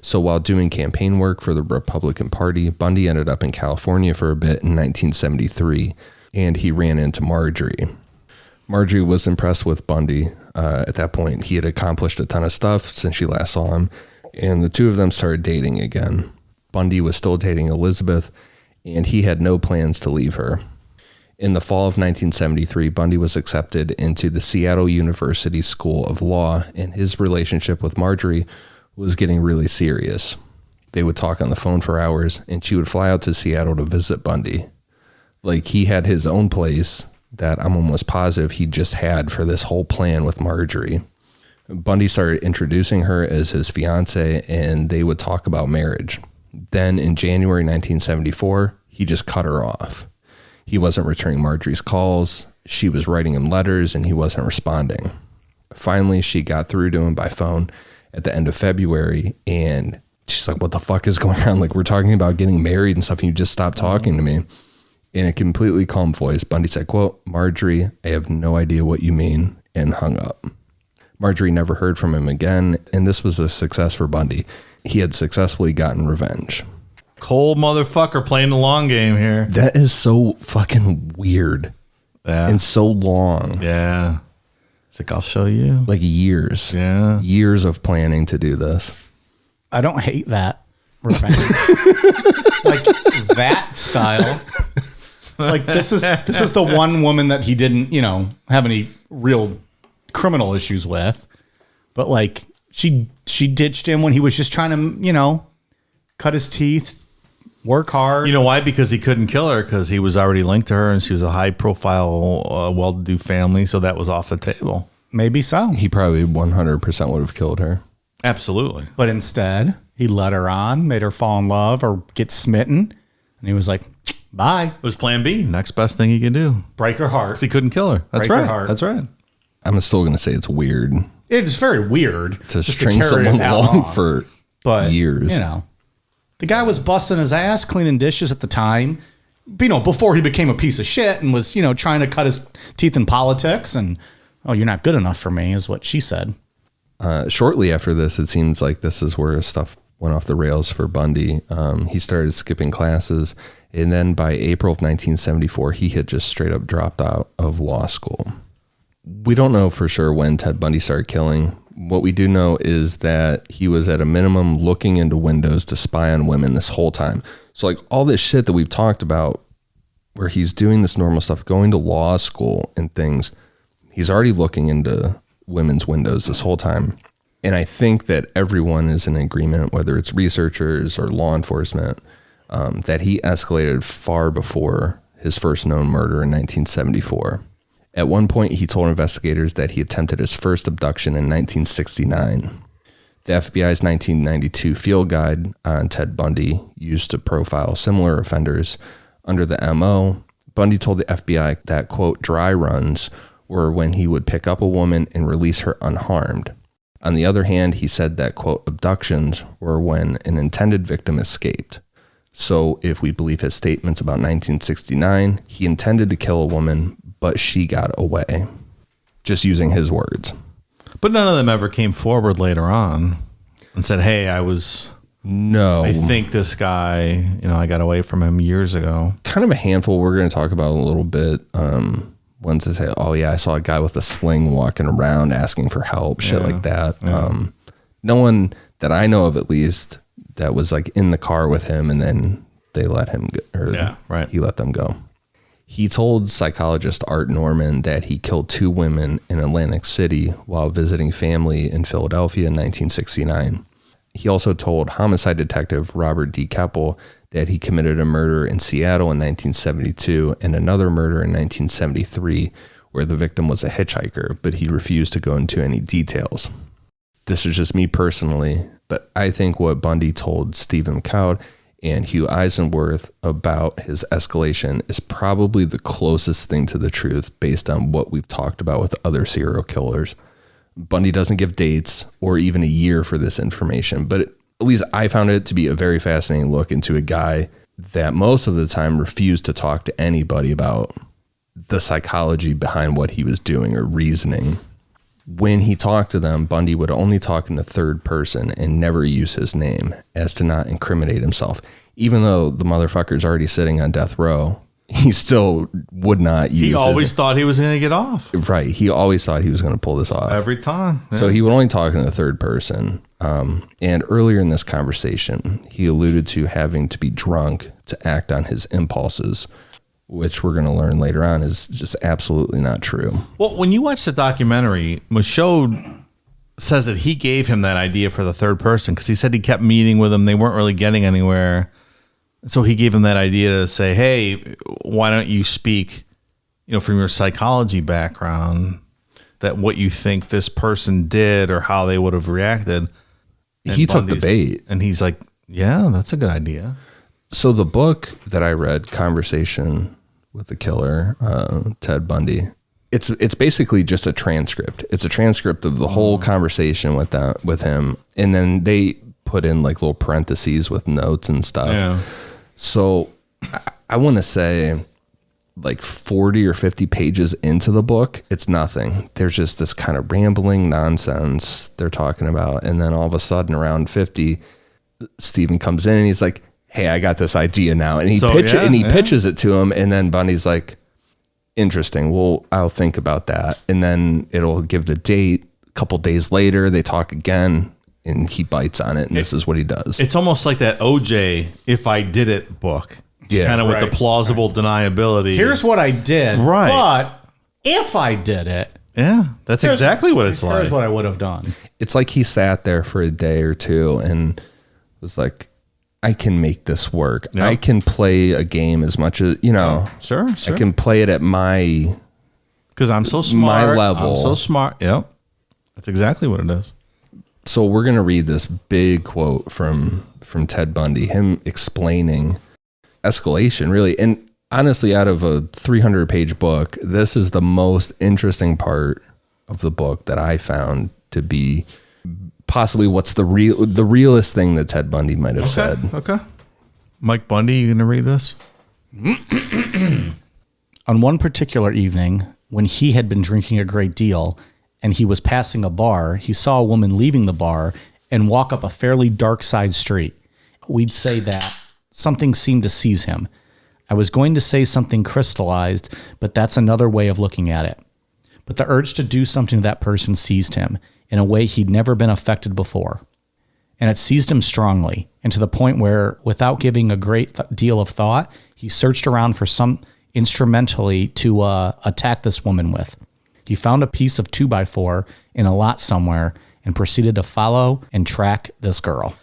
So while doing campaign work for the Republican Party, Bundy ended up in California for a bit in 1973, and he ran into Marjorie. Marjorie was impressed with Bundy. At that point, he had accomplished a ton of stuff since she last saw him, and the two of them started dating again. Bundy was still dating Elizabeth, and he had no plans to leave her. In the fall of 1973, Bundy was accepted into the Seattle University School of Law, and his relationship with Marjorie was getting really serious. They would talk on the phone for hours, and she would fly out to Seattle to visit Bundy. Like, he had his own place that I'm almost positive he just had for this whole plan with Marjorie. Bundy started introducing her as his fiance, and they would talk about marriage. Then in January 1974, he just cut her off. He wasn't returning Marjorie's calls. She was writing him letters, and he wasn't responding. Finally, she got through to him by phone, at the end of February. And she's like, what the fuck is going on? Like, we're talking about getting married and stuff, and you just stopped talking to me. In a completely calm voice, Bundy said, quote, Marjorie, I have no idea what you mean, and hung up. Marjorie never heard from him again, and this was a success for Bundy. He had successfully gotten revenge. Cold motherfucker playing the long game here. That is so fucking weird. Yeah. And so long. Yeah. It's like, I'll show you. Like years. Yeah. Years of planning to do this. I don't hate that revenge. Like that style. Like this is the one woman that he didn't, have any real criminal issues with. But like she ditched him when he was just trying to, cut his teeth, work hard. You know why? Because he couldn't kill her, because he was already linked to her and she was a high profile, well-to-do family. So that was off the table. Maybe so. He probably 100% would have killed her. Absolutely. But instead, he led her on, made her fall in love or get smitten. And he was like, bye. It was plan B. Next best thing he could do. Break her heart. Because he couldn't kill her. That's Break her right. heart. That's right. I'm still going to say it's weird It's very weird to just string carry it someone that along long. for But, years. The guy was busting his ass, cleaning dishes at the time, before he became a piece of shit and was, trying to cut his teeth in politics. And, oh, you're not good enough for me, is what she said. Shortly after this, it seems like this is where stuff went off the rails for Bundy. He started skipping classes. And then by April of 1974, he had just straight up dropped out of law school. We don't know for sure when Ted Bundy started killing. What we do know is that he was at a minimum looking into windows to spy on women this whole time. So like all this shit that we've talked about where he's doing this normal stuff, going to law school and things, he's already looking into women's windows this whole time. And I think that everyone is in agreement, whether it's researchers or law enforcement, that he escalated far before his first known murder in 1974. At one point, he told investigators that he attempted his first abduction in 1969. The FBI's 1992 field guide on Ted Bundy used to profile similar offenders. Under the MO, Bundy told the FBI that, quote, dry runs were when he would pick up a woman and release her unharmed. On the other hand, he said that, quote, abductions were when an intended victim escaped. So if we believe his statements about 1969, he intended to kill a woman, but she got away. Just using his words. But none of them ever came forward later on and said, hey, I think this guy, I got away from him years ago. Kind of a handful we're going to talk about a little bit. Ones that say, oh yeah, I saw a guy with a sling walking around asking for help, shit like that. Yeah. No one that I know of, at least, that was like in the car with him and then they let him go, he let them go. He told psychologist Art Norman that he killed 2 women in Atlantic City while visiting family in Philadelphia in 1969. He also told homicide detective Robert D. Keppel that he committed a murder in Seattle in 1972 and another murder in 1973 where the victim was a hitchhiker, but he refused to go into any details. This is just me personally, but I think what Bundy told Stephen McCoud and Hugh Eisenworth about his escalation is probably the closest thing to the truth based on what we've talked about with other serial killers. Bundy doesn't give dates or even a year for this information, but at least I found it to be a very fascinating look into a guy that most of the time refused to talk to anybody about the psychology behind what he was doing or reasoning. When he talked to them, Bundy would only talk in the third person and never use his name as to not incriminate himself. Even though the motherfucker's already sitting on death row, he still would not use He always thought he was going to get off. Right. He always thought he was going to pull this off. Every time. Yeah. So he would only talk in the third person. And earlier in this conversation, he alluded to having to be drunk to act on his impulses, which we're going to learn later on is just absolutely not true. Well, when you watch the documentary, Michaud says that he gave him that idea for the third person because he said he kept meeting with him. They weren't really getting anywhere. So he gave him that idea to say, hey, why don't you speak, from your psychology background, that what you think this person did or how they would have reacted. And he took the bait. And he's like, yeah, that's a good idea. So the book that I read, Conversation with the Killer, Ted Bundy, it's basically just a transcript. It's a transcript of the whole conversation with him, and then they put in like little parentheses with notes and stuff. Yeah. So I want to say like 40 or 50 pages into the book, it's nothing. There's just this kind of rambling nonsense they're talking about, and then all of a sudden around 50, Stephen comes in and he's like, "Hey, I got this idea now," and he pitches it to him, and then Bundy's like, "Interesting. Well, I'll think about that." And then it'll give the date. A couple days later, they talk again, and he bites on it, and this is what he does. It's almost like that OJ "If I Did It" book. Yeah, kind of with the plausible deniability. Here's what I did. Right. But if I did it. Yeah, that's exactly what it's like. Here's what I would have done. It's like he sat there for a day or two and was like, I can make this work. Yep. I can play a game as much as, Sure. I can play it at my... Because I'm so smart. My level. I'm so smart. Yep. That's exactly what it is. So we're going to read this big quote from Ted Bundy, him explaining Escalation, really. And honestly, out of a 300-page book, this is the most interesting part of the book that I found to be possibly what's the realest thing that Ted Bundy might have said. Okay. Mike Bundy, you going to read this? On one particular evening, when he had been drinking a great deal and he was passing a bar, he saw a woman leaving the bar and walk up a fairly dark side street. We'd say that something seemed to seize him. I was going to say something crystallized, but that's another way of looking at it. But the urge to do something to that person seized him in a way he'd never been affected before. And it seized him strongly, and to the point where, without giving a great deal of thought, he searched around for some instrumentally to attack this woman with. He found a piece of 2x4 in a lot somewhere and proceeded to follow and track this girl.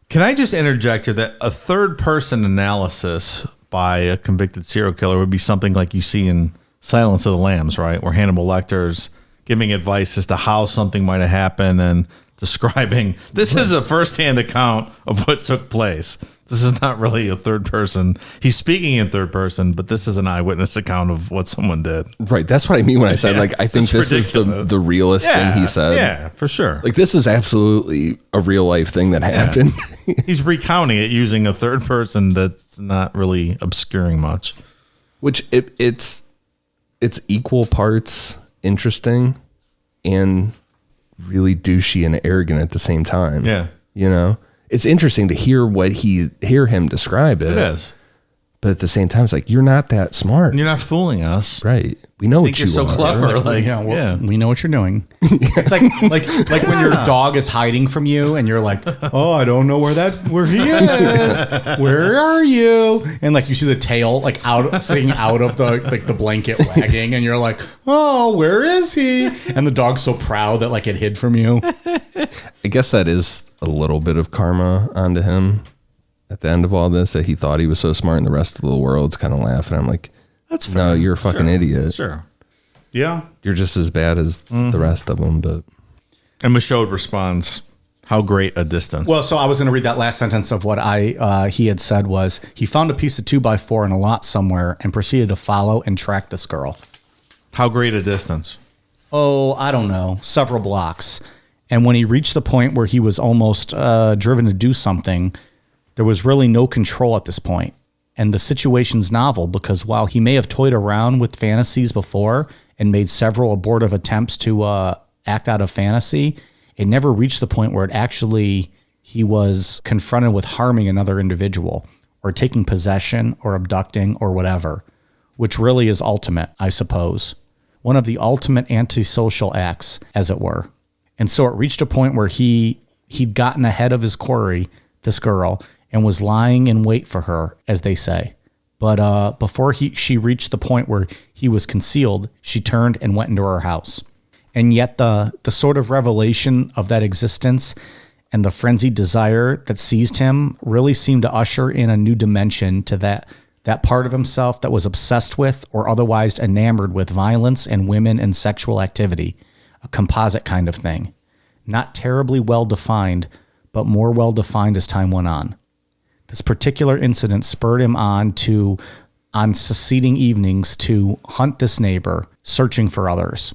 Can I just interject here that a third-person analysis by a convicted serial killer would be something like you see in Silence of the Lambs, right? Where Hannibal Lecter's giving advice as to how something might have happened and describing, this is a first-hand account of what took place. This is not really a third person. He's speaking in third person, but this is an eyewitness account of what someone did. Right. That's what I mean when I said, I think this ridiculous. Is the realest thing he said. Yeah, for sure. Like, this is absolutely a real life thing that happened. He's recounting it using a third person that's not really obscuring much. Which it's equal parts interesting and really douchey and arrogant at the same time. Yeah. It's interesting to hear him describe it. It is. But at the same time, it's like, you're not that smart. And you're not fooling us. Right. We know what you're so clever. We know what you're doing. It's like when your dog is hiding from you and you're like, oh, I don't know where he is. Where are you? And like you see the tail sitting out of the blanket wagging, and you're like, oh, where is he? And the dog's so proud that it hid from you. I guess that is a little bit of karma onto him at the end of all this, that he thought he was so smart and the rest of the world's kind of laughing. I'm like, that's fair. No, you're a fucking idiot. Sure. Yeah. You're just as bad as the rest of them. But and Michaud responds, how great a distance. Well, so I was going to read that last sentence of what he had said was, he found a piece of 2x4 in a lot somewhere and proceeded to follow and track this girl. How great a distance? Oh, I don't know. Several blocks. And when he reached the point where he was almost driven to do something, there was really no control at this point. And the situation's novel because while he may have toyed around with fantasies before and made several abortive attempts to act out of fantasy, it never reached the point where he was confronted with harming another individual or taking possession or abducting or whatever, which really is ultimate, I suppose. One of the ultimate antisocial acts, as it were. And so it reached a point where he'd gotten ahead of his quarry, this girl, and was lying in wait for her, as they say. But before she reached the point where he was concealed, she turned and went into her house. And yet the sort of revelation of that existence and the frenzied desire that seized him really seemed to usher in a new dimension to that part of himself that was obsessed with or otherwise enamored with violence and women and sexual activity, a composite kind of thing. Not terribly well defined, but more well defined as time went on. This particular incident spurred him on to on succeeding evenings to hunt this neighbor, searching for others.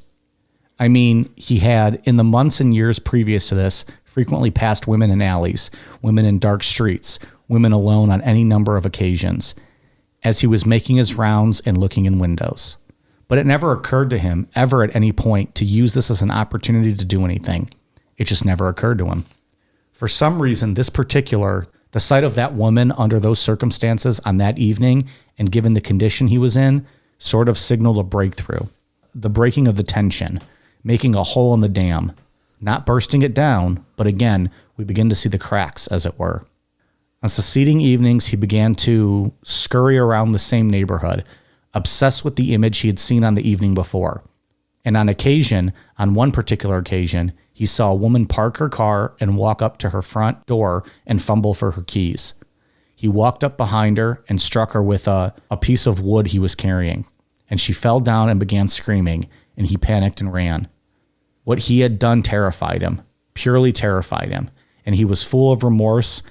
I mean, he had, in the months and years previous to this, frequently passed women in alleys, women in dark streets, women alone on any number of occasions, as he was making his rounds and looking in windows. But it never occurred to him, ever at any point, to use this as an opportunity to do anything. It just never occurred to him. For some reason, the sight of that woman under those circumstances on that evening, and given the condition he was in, sort of signaled a breakthrough. The breaking of the tension, making a hole in the dam, not bursting it down, but again, we begin to see the cracks, as it were. On succeeding evenings, he began to scurry around the same neighborhood, obsessed with the image he had seen on the evening before. And on one particular occasion, he saw a woman park her car and walk up to her front door and fumble for her keys. He walked up behind her and struck her with a piece of wood he was carrying, and she fell down and began screaming, and he panicked and ran. What he had done terrified him, purely terrified him, and he was full of remorse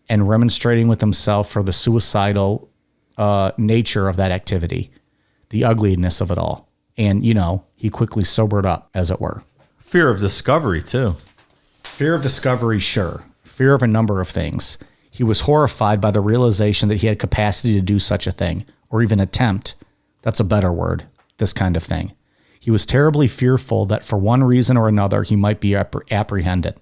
and remonstrating with himself for the suicidal nature of that activity, the ugliness of it all. And, he quickly sobered up, as it were. Fear of discovery, too. Fear of discovery, sure. Fear of a number of things. He was horrified by the realization that he had capacity to do such a thing, or even attempt. That's a better word, this kind of thing. He was terribly fearful that for one reason or another, he might be apprehended.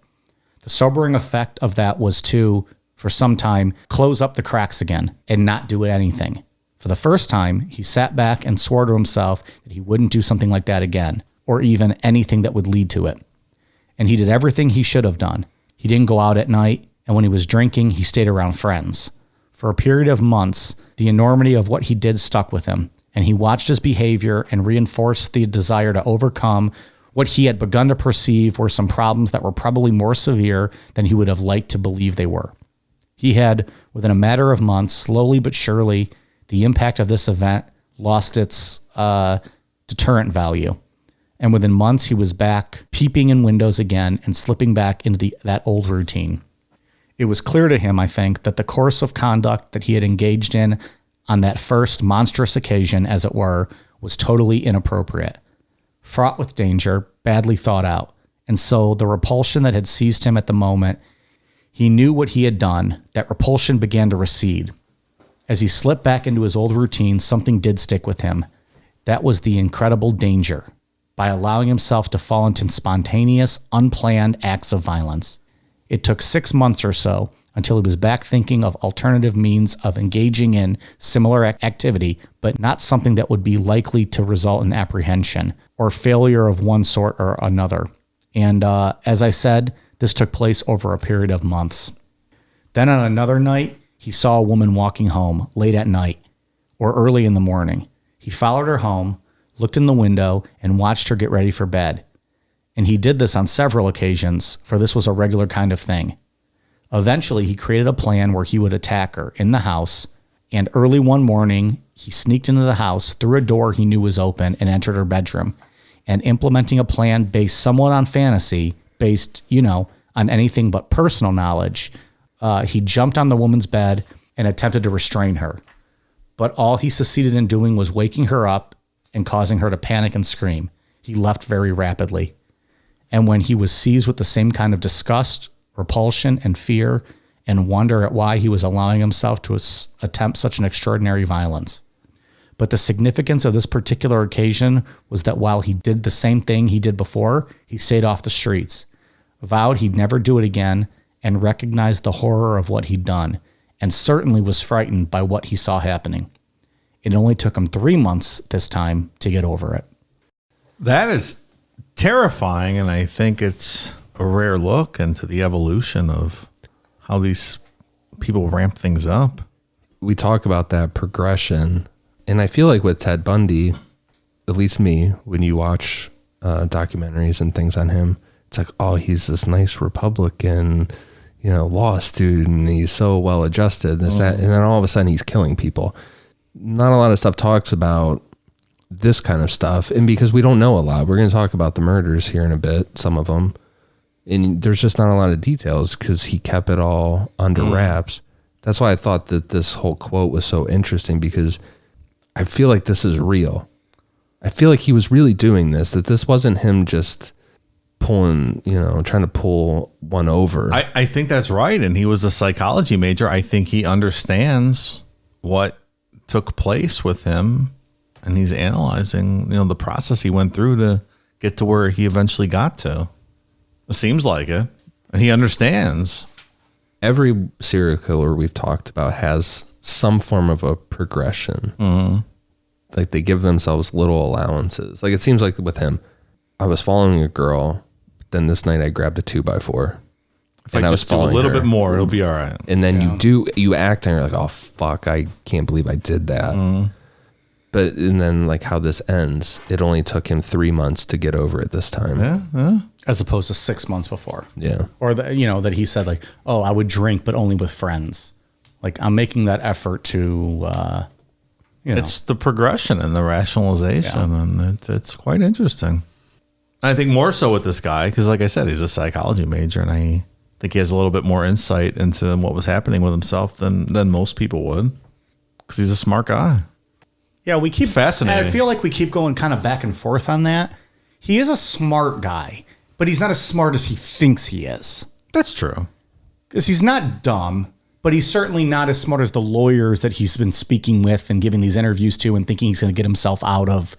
The sobering effect of that was to, for some time, close up the cracks again and not do anything. For the first time, he sat back and swore to himself that he wouldn't do something like that again, or even anything that would lead to it. And he did everything he should have done. He didn't go out at night, and when he was drinking, he stayed around friends. For a period of months, the enormity of what he did stuck with him, and he watched his behavior and reinforced the desire to overcome what he had begun to perceive were some problems that were probably more severe than he would have liked to believe they were. He had, within a matter of months, slowly but surely, the impact of this event lost its deterrent value. And within months, he was back peeping in windows again and slipping back into that old routine. It was clear to him, I think, that the course of conduct that he had engaged in on that first monstrous occasion, as it were, was totally inappropriate, fraught with danger, badly thought out. And so the repulsion that had seized him at the moment, he knew what he had done. That repulsion began to recede. As he slipped back into his old routine, something did stick with him. That was the incredible danger, by allowing himself to fall into spontaneous, unplanned acts of violence. It took 6 months or so until he was back thinking of alternative means of engaging in similar activity, but not something that would be likely to result in apprehension or failure of one sort or another. And as I said, this took place over a period of months. Then on another night, he saw a woman walking home late at night or early in the morning. He followed her home, looked in the window, and watched her get ready for bed. And he did this on several occasions, for this was a regular kind of thing. Eventually, he created a plan where he would attack her in the house, and early one morning, he sneaked into the house through a door he knew was open and entered her bedroom. And implementing a plan based somewhat on fantasy, based, on anything but personal knowledge, he jumped on the woman's bed and attempted to restrain her. But all he succeeded in doing was waking her up and causing her to panic and scream. He left very rapidly. And when he was seized with the same kind of disgust, repulsion, and fear, and wonder at why he was allowing himself to attempt such an extraordinary violence. But the significance of this particular occasion was that while he did the same thing he did before, he stayed off the streets, vowed he'd never do it again, and recognized the horror of what he'd done, and certainly was frightened by what he saw happening. It only took him 3 months this time to get over it. That is terrifying, and I think it's a rare look into the evolution of how these people ramp things up. We talk about that progression, and I feel like with Ted Bundy, at least me, when you watch documentaries and things on him, it's like, oh, he's this nice Republican, law student. He's so well adjusted, that, and then all of a sudden he's killing people. Not a lot of stuff talks about this kind of stuff, and because we don't know a lot, we're going to talk about the murders here in a bit, some of them, and there's just not a lot of details because he kept it all under wraps. That's why I thought that this whole quote was so interesting, because I feel like this is real. I feel like he was really doing this, that this wasn't him just trying to pull one over. I think that's right. And he was a psychology major. I think he understands what took place with him, and he's analyzing, the process he went through to get to where he eventually got to. It seems like it. And he understands. Every serial killer we've talked about has some form of a progression. Mm-hmm. Like they give themselves little allowances. Like it seems like with him, I was following a girl, but then this night I grabbed a 2x4. If I just do a little bit more, it'll be all right. And then you act and you're like, oh fuck, I can't believe I did that. Mm. And then like how this ends, it only took him 3 months to get over it this time. Yeah. As opposed to 6 months before. Yeah. Or that he said like, oh, I would drink, but only with friends. Like I'm making that effort to, It's the progression and the rationalization, and it's quite interesting. I think more so with this guy, because like I said, he's a psychology major, and I think he has a little bit more insight into what was happening with himself than most people would, because he's a smart guy. Yeah, we keep fascinating. I feel like we keep going kind of back and forth on that. He is a smart guy, but he's not as smart as he thinks he is. That's true. Because he's not dumb, but he's certainly not as smart as the lawyers that he's been speaking with and giving these interviews to and thinking he's going to get himself out of,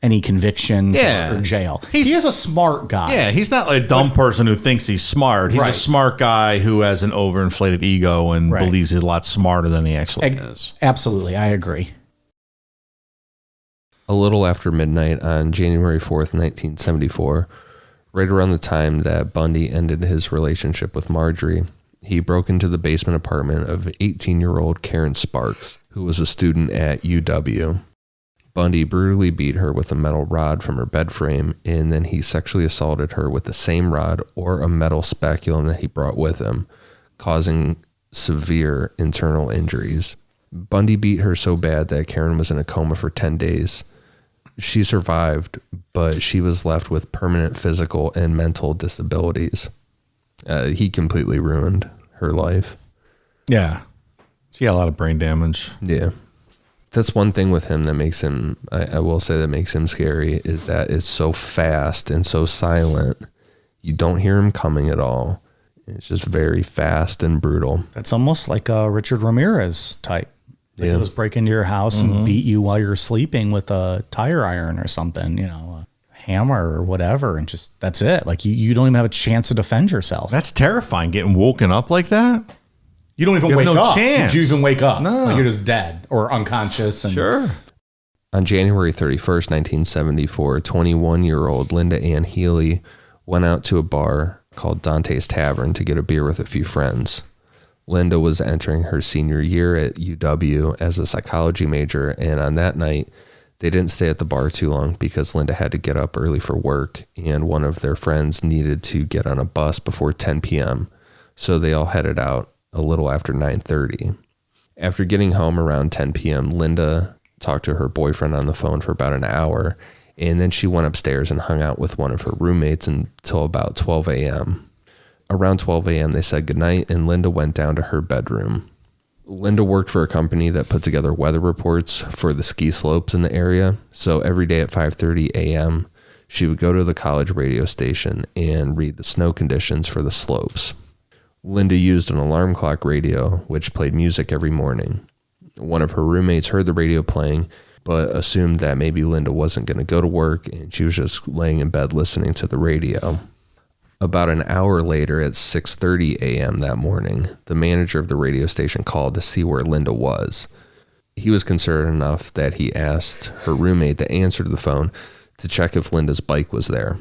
any convictions or jail. He is a smart guy. Yeah, he's not a dumb person who thinks he's smart. He's a smart guy who has an overinflated ego and believes he's a lot smarter than he actually is. Absolutely, I agree. A little after midnight on January 4th, 1974, right around the time that Bundy ended his relationship with Marjorie, he broke into the basement apartment of 18-year-old Karen Sparks, who was a student at UW. Bundy brutally beat her with a metal rod from her bed frame, and then he sexually assaulted her with the same rod or a metal speculum that he brought with him, causing severe internal injuries. Bundy beat her so bad that Karen was in a coma for 10 days. She survived, but she was left with permanent physical and mental disabilities. He completely ruined her life. Yeah. She had a lot of brain damage. Yeah. That's one thing with him that makes him, I will say that makes him scary, is that it's so fast and so silent. You don't hear him coming at all. It's just very fast and brutal. That's almost like a Richard Ramirez type. He'll just break into your house and beat you while you're sleeping with a tire iron or something, a hammer or whatever. And just, that's it. Like you don't even have a chance to defend yourself. That's terrifying, getting woken up like that. You don't even wake up. Chance. Do you even wake up? No. Like you're just dead or unconscious. And Sure. On January 31st, 1974, 21-year-old Linda Ann Healy went out to a bar called Dante's Tavern to get a beer with a few friends. Linda was entering her senior year at UW as a psychology major, and on that night, they didn't stay at the bar too long because Linda had to get up early for work, and one of their friends needed to get on a bus before 10 p.m., so they all headed out a little after 9:30. After getting home around 10 p.m., Linda talked to her boyfriend on the phone for about an hour, and then she went upstairs and hung out with one of her roommates until about 12 a.m. Around 12 a.m., they said goodnight, and Linda went down to her bedroom. Linda worked for a company that put together weather reports for the ski slopes in the area, so every day at 5:30 a.m., she would go to the college radio station and read the snow conditions for the slopes. Linda used an alarm clock radio, which played music every morning. One of her roommates heard the radio playing, but assumed that maybe Linda wasn't going to go to work, and she was just laying in bed listening to the radio. About an hour later, at 6:30 a.m. that morning, the manager of the radio station called to see where Linda was. He was concerned enough that he asked her roommate that answered the phone to check if Linda's bike was there.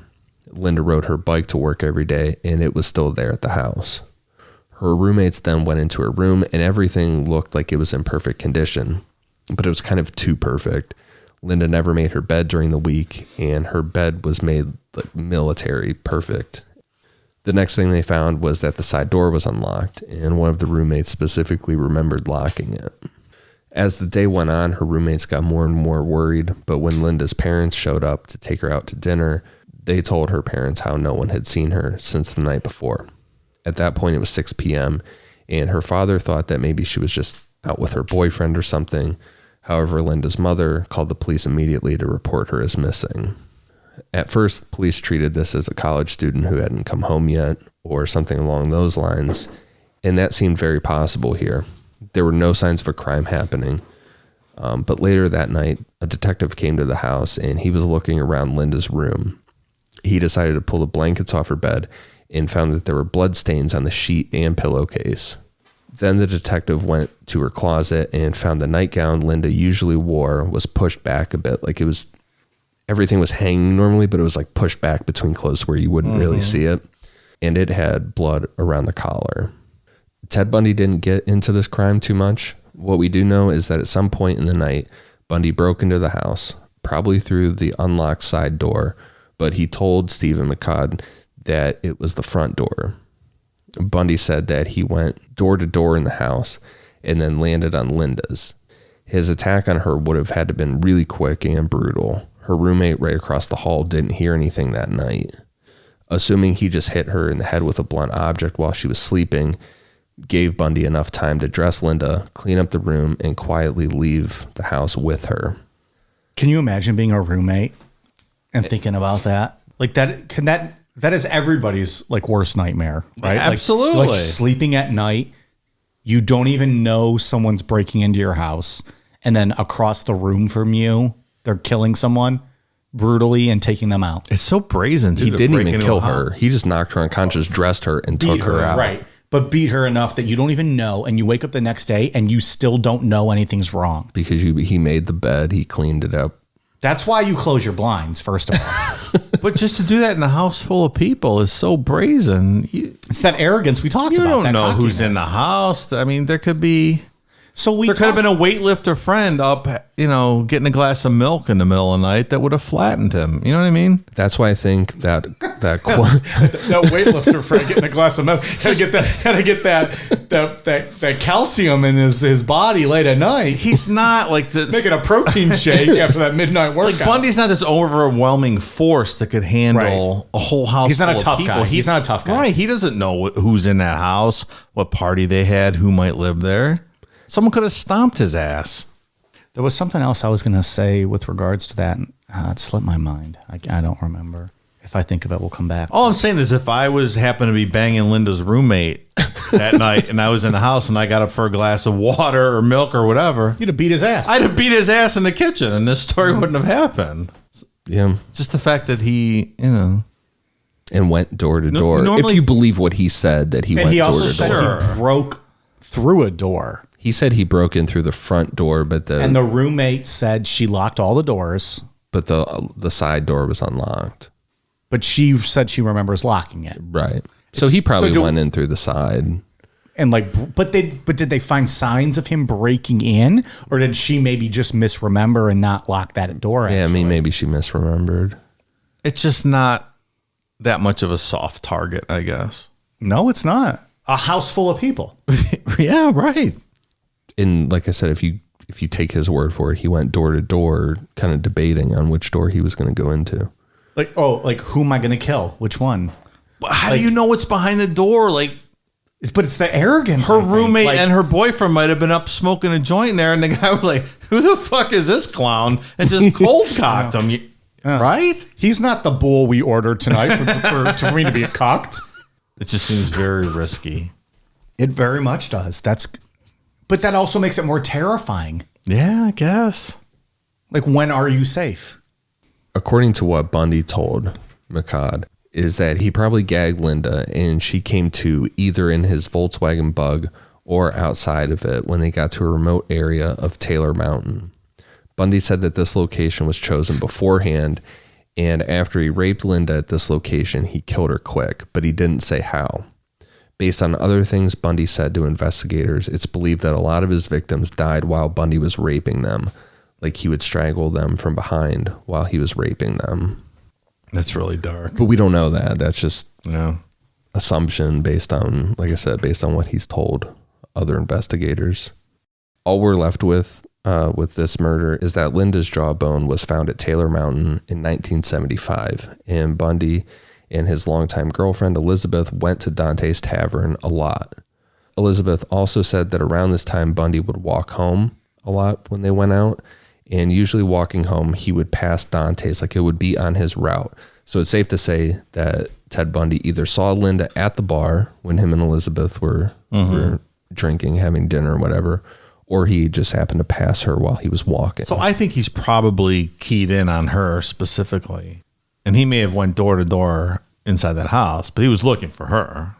Linda rode her bike to work every day, and it was still there at the house. Her roommates then went into her room, and everything looked like it was in perfect condition, but it was kind of too perfect. Linda never made her bed during the week, and her bed was made like military perfect. The next thing they found was that the side door was unlocked, and one of the roommates specifically remembered locking it. As the day went on, her roommates got more and more worried, but when Linda's parents showed up to take her out to dinner, they told her parents how no one had seen her since the night before. At that point, it was 6 p.m., and her father thought that maybe she was just out with her boyfriend or something, However, Linda's mother called the police immediately to report her as missing. At first, police treated this as a college student who hadn't come home yet or something along those lines, and that seemed very possible here. There were no signs of a crime happening, but later that night, a detective came to the house and he was looking around Linda's room. He decided to pull the blankets off her bed and found that there were blood stains on the sheet and pillowcase. Then the detective went to her closet and found the nightgown Linda usually wore was pushed back a bit. Like everything was hanging normally, but it was like pushed back between clothes where you wouldn't really see it. And it had blood around the collar. Ted Bundy didn't get into this crime too much. What we do know is that at some point in the night, Bundy broke into the house, probably through the unlocked side door, but he told Stephen McCod that it was the front door. Bundy said that he went door to door in the house and then landed on Linda's. His attack on her would have had to been really quick and brutal. Her roommate right across the hall didn't hear anything that night. Assuming he just hit her in the head with a blunt object while she was sleeping, gave Bundy enough time to dress Linda, clean up the room, and quietly leave the house with her. Can you imagine being a roommate and thinking about that? Like that is everybody's like worst nightmare, right? Absolutely. Like sleeping at night, you don't even know someone's breaking into your house, and then across the room from you, they're killing someone brutally and taking them out. It's so brazen, too. He didn't even kill her. He just knocked her unconscious, dressed her, and took her out. Right. But beat her enough that you don't even know, and you wake up the next day and you still don't know anything's wrong. Because he made the bed, he cleaned it up. That's why you close your blinds, first of all. But just to do that in a house full of people is so brazen. It's that arrogance we talked about. You don't know who's in the house. I mean, there could be... There could have been a weightlifter friend up, getting a glass of milk in the middle of the night that would have flattened him. You know what I mean? That's why I think that that weightlifter friend getting a glass of milk. Gotta get that calcium in his body late at night. He's not like making a protein shake after that midnight workout. Like Bundy's not this overwhelming force that could handle a whole house. He's not a tough people. guy. He's not a tough guy. Right? He doesn't know who's in that house, what party they had, who might live there. Someone could have stomped his ass. There was something else I was going to say with regards to that. It slipped my mind. I don't remember. If I think of it, we'll come back. All I'm saying is if I happened to be banging Linda's roommate that night and I was in the house and I got up for a glass of water or milk or whatever. You'd have beat his ass. I'd have beat his ass in the kitchen and this story wouldn't have happened. Yeah. Just the fact that he, and went door to door. Normally, if you believe what he said, that he went door to door. And he also said he broke through a door. He said he broke in through the front door, but the roommate said she locked all the doors, but the side door was unlocked. But she said she remembers locking it. Right. So he probably went in through the side. And but did they find signs of him breaking in, or did she maybe just misremember and not lock that door? Yeah, I mean maybe she misremembered. It's just not that much of a soft target, I guess. No, it's not. A house full of people. Yeah, right. And like I said, if you take his word for it, he went door to door, kind of debating on which door he was going to go into. Like who am I going to kill? Which one? How do you know what's behind the door? But it's the arrogance. Her roommate and her boyfriend might have been up smoking a joint there, and the guy was like, "Who the fuck is this clown?" And just cold cocked him. Right? He's not the bull we ordered tonight for me to be cocked. It just seems very risky. It very much does. But that also makes it more terrifying. Yeah, I guess. Like, when are you safe? According to what Bundy told McCod, is that he probably gagged Linda and she came to either in his Volkswagen Bug or outside of it when they got to a remote area of Taylor Mountain. Bundy said that this location was chosen beforehand, and after he raped Linda at this location, he killed her quick, but he didn't say how. Based on other things Bundy said to investigators, it's believed that a lot of his victims died while Bundy was raping them, like he would strangle them from behind while he was raping them. That's really dark. But we don't know that. That's just assumption based on, like I said, based on what he's told other investigators. All we're left with this murder is that Linda's jawbone was found at Taylor Mountain in 1975, and Bundy and his longtime girlfriend Elizabeth went to Dante's Tavern a lot. Elizabeth also said that around this time Bundy would walk home a lot when they went out. And usually walking home, he would pass Dante's, like it would be on his route. So it's safe to say that Ted Bundy either saw Linda at the bar when him and Elizabeth were drinking, having dinner, or whatever, or he just happened to pass her while he was walking. So I think he's probably keyed in on her specifically. And he may have went door to door inside that house, but he was looking for her.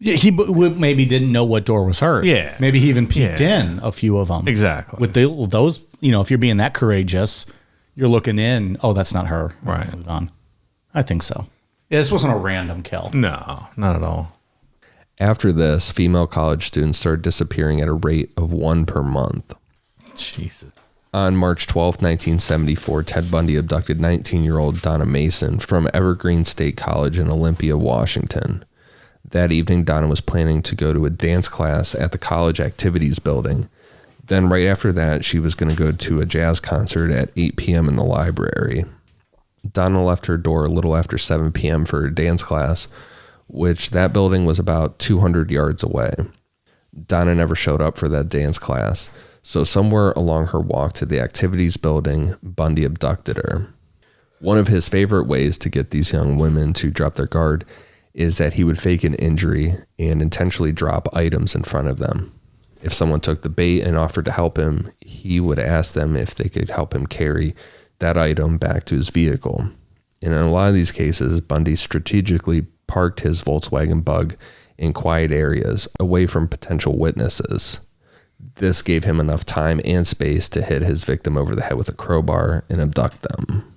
Yeah, he maybe didn't know what door was hers. Yeah. Maybe he even peeked in a few of them. Exactly. With those, if you're being that courageous, you're looking in, oh, that's not her. Right. Moved on. I think so. Yeah, this wasn't a random kill. No, not at all. After this, female college students started disappearing at a rate of 1 per month. Jesus. On March 12, 1974, Ted Bundy abducted 19-year-old Donna Mason from Evergreen State College in Olympia, Washington. That evening, Donna was planning to go to a dance class at the college activities building. Then right after that, she was going to go to a jazz concert at 8 p.m. in the library. Donna left her door a little after 7 p.m. for her dance class, which that building was about 200 yards away. Donna never showed up for that dance class, so somewhere along her walk to the activities building, Bundy abducted her. One of his favorite ways to get these young women to drop their guard is that he would fake an injury and intentionally drop items in front of them. If someone took the bait and offered to help him, he would ask them if they could help him carry that item back to his vehicle. And in a lot of these cases, Bundy strategically parked his Volkswagen Bug in quiet areas away from potential witnesses. This gave him enough time and space to hit his victim over the head with a crowbar and abduct them.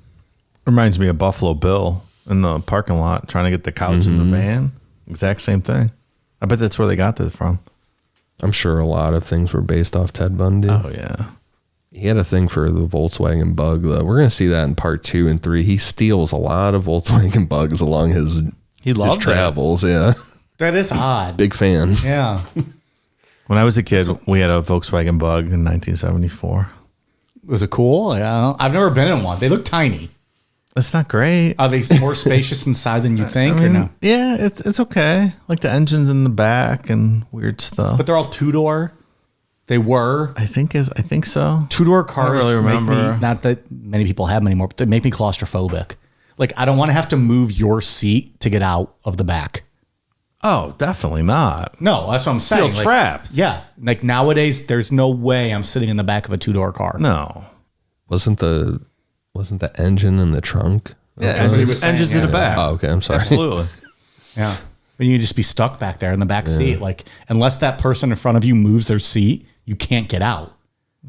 Reminds me of Buffalo Bill in the parking lot trying to get the couch in the van. Exact same thing. I bet that's where they got this from. I'm sure a lot of things were based off Ted Bundy. Oh, yeah. He had a thing for the Volkswagen Bug, though. We're going to see that in part 2 and 3. He steals a lot of Volkswagen Bugs along his travels. Yeah. That is odd. Big fan. Yeah. When I was a kid, we had a Volkswagen Bug in 1974. Was it cool? Yeah. I've never been in one. They look tiny. That's not great. Are they more spacious inside than you think, or no? Yeah, it's okay. Like the engine's in the back and weird stuff. But they're all two-door. They were. I think so. Two-door cars. I don't really remember. Make me, not that many people have them anymore, but they make me claustrophobic. Like, I don't want to have to move your seat to get out of the back. Oh, definitely not. No, that's what I'm saying. Feel trapped. Yeah. Like nowadays, there's no way I'm sitting in the back of a two-door car. No. Wasn't the engine in the trunk? Yeah, engine's in the back. Oh, okay. I'm sorry. Absolutely. Yeah. But you just be stuck back there in the back seat. Like, unless that person in front of you moves their seat, you can't get out.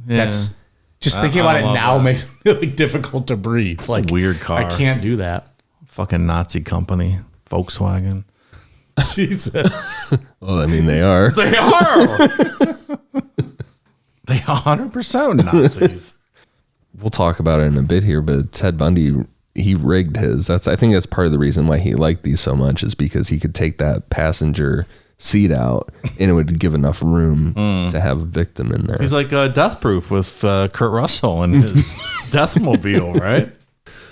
Yeah. That's just thinking about it now makes it really difficult to breathe. Like, weird car. I can't do that. Fucking Nazi company, Volkswagen. Jesus. Well, I mean, they are. They are. They 100% Nazis. We'll talk about it in a bit here, but Ted Bundy, he rigged his. I think that's part of the reason why he liked these so much, is because he could take that passenger seat out and it would give enough room to have a victim in there. He's like Death Proof with Kurt Russell and his Deathmobile, right?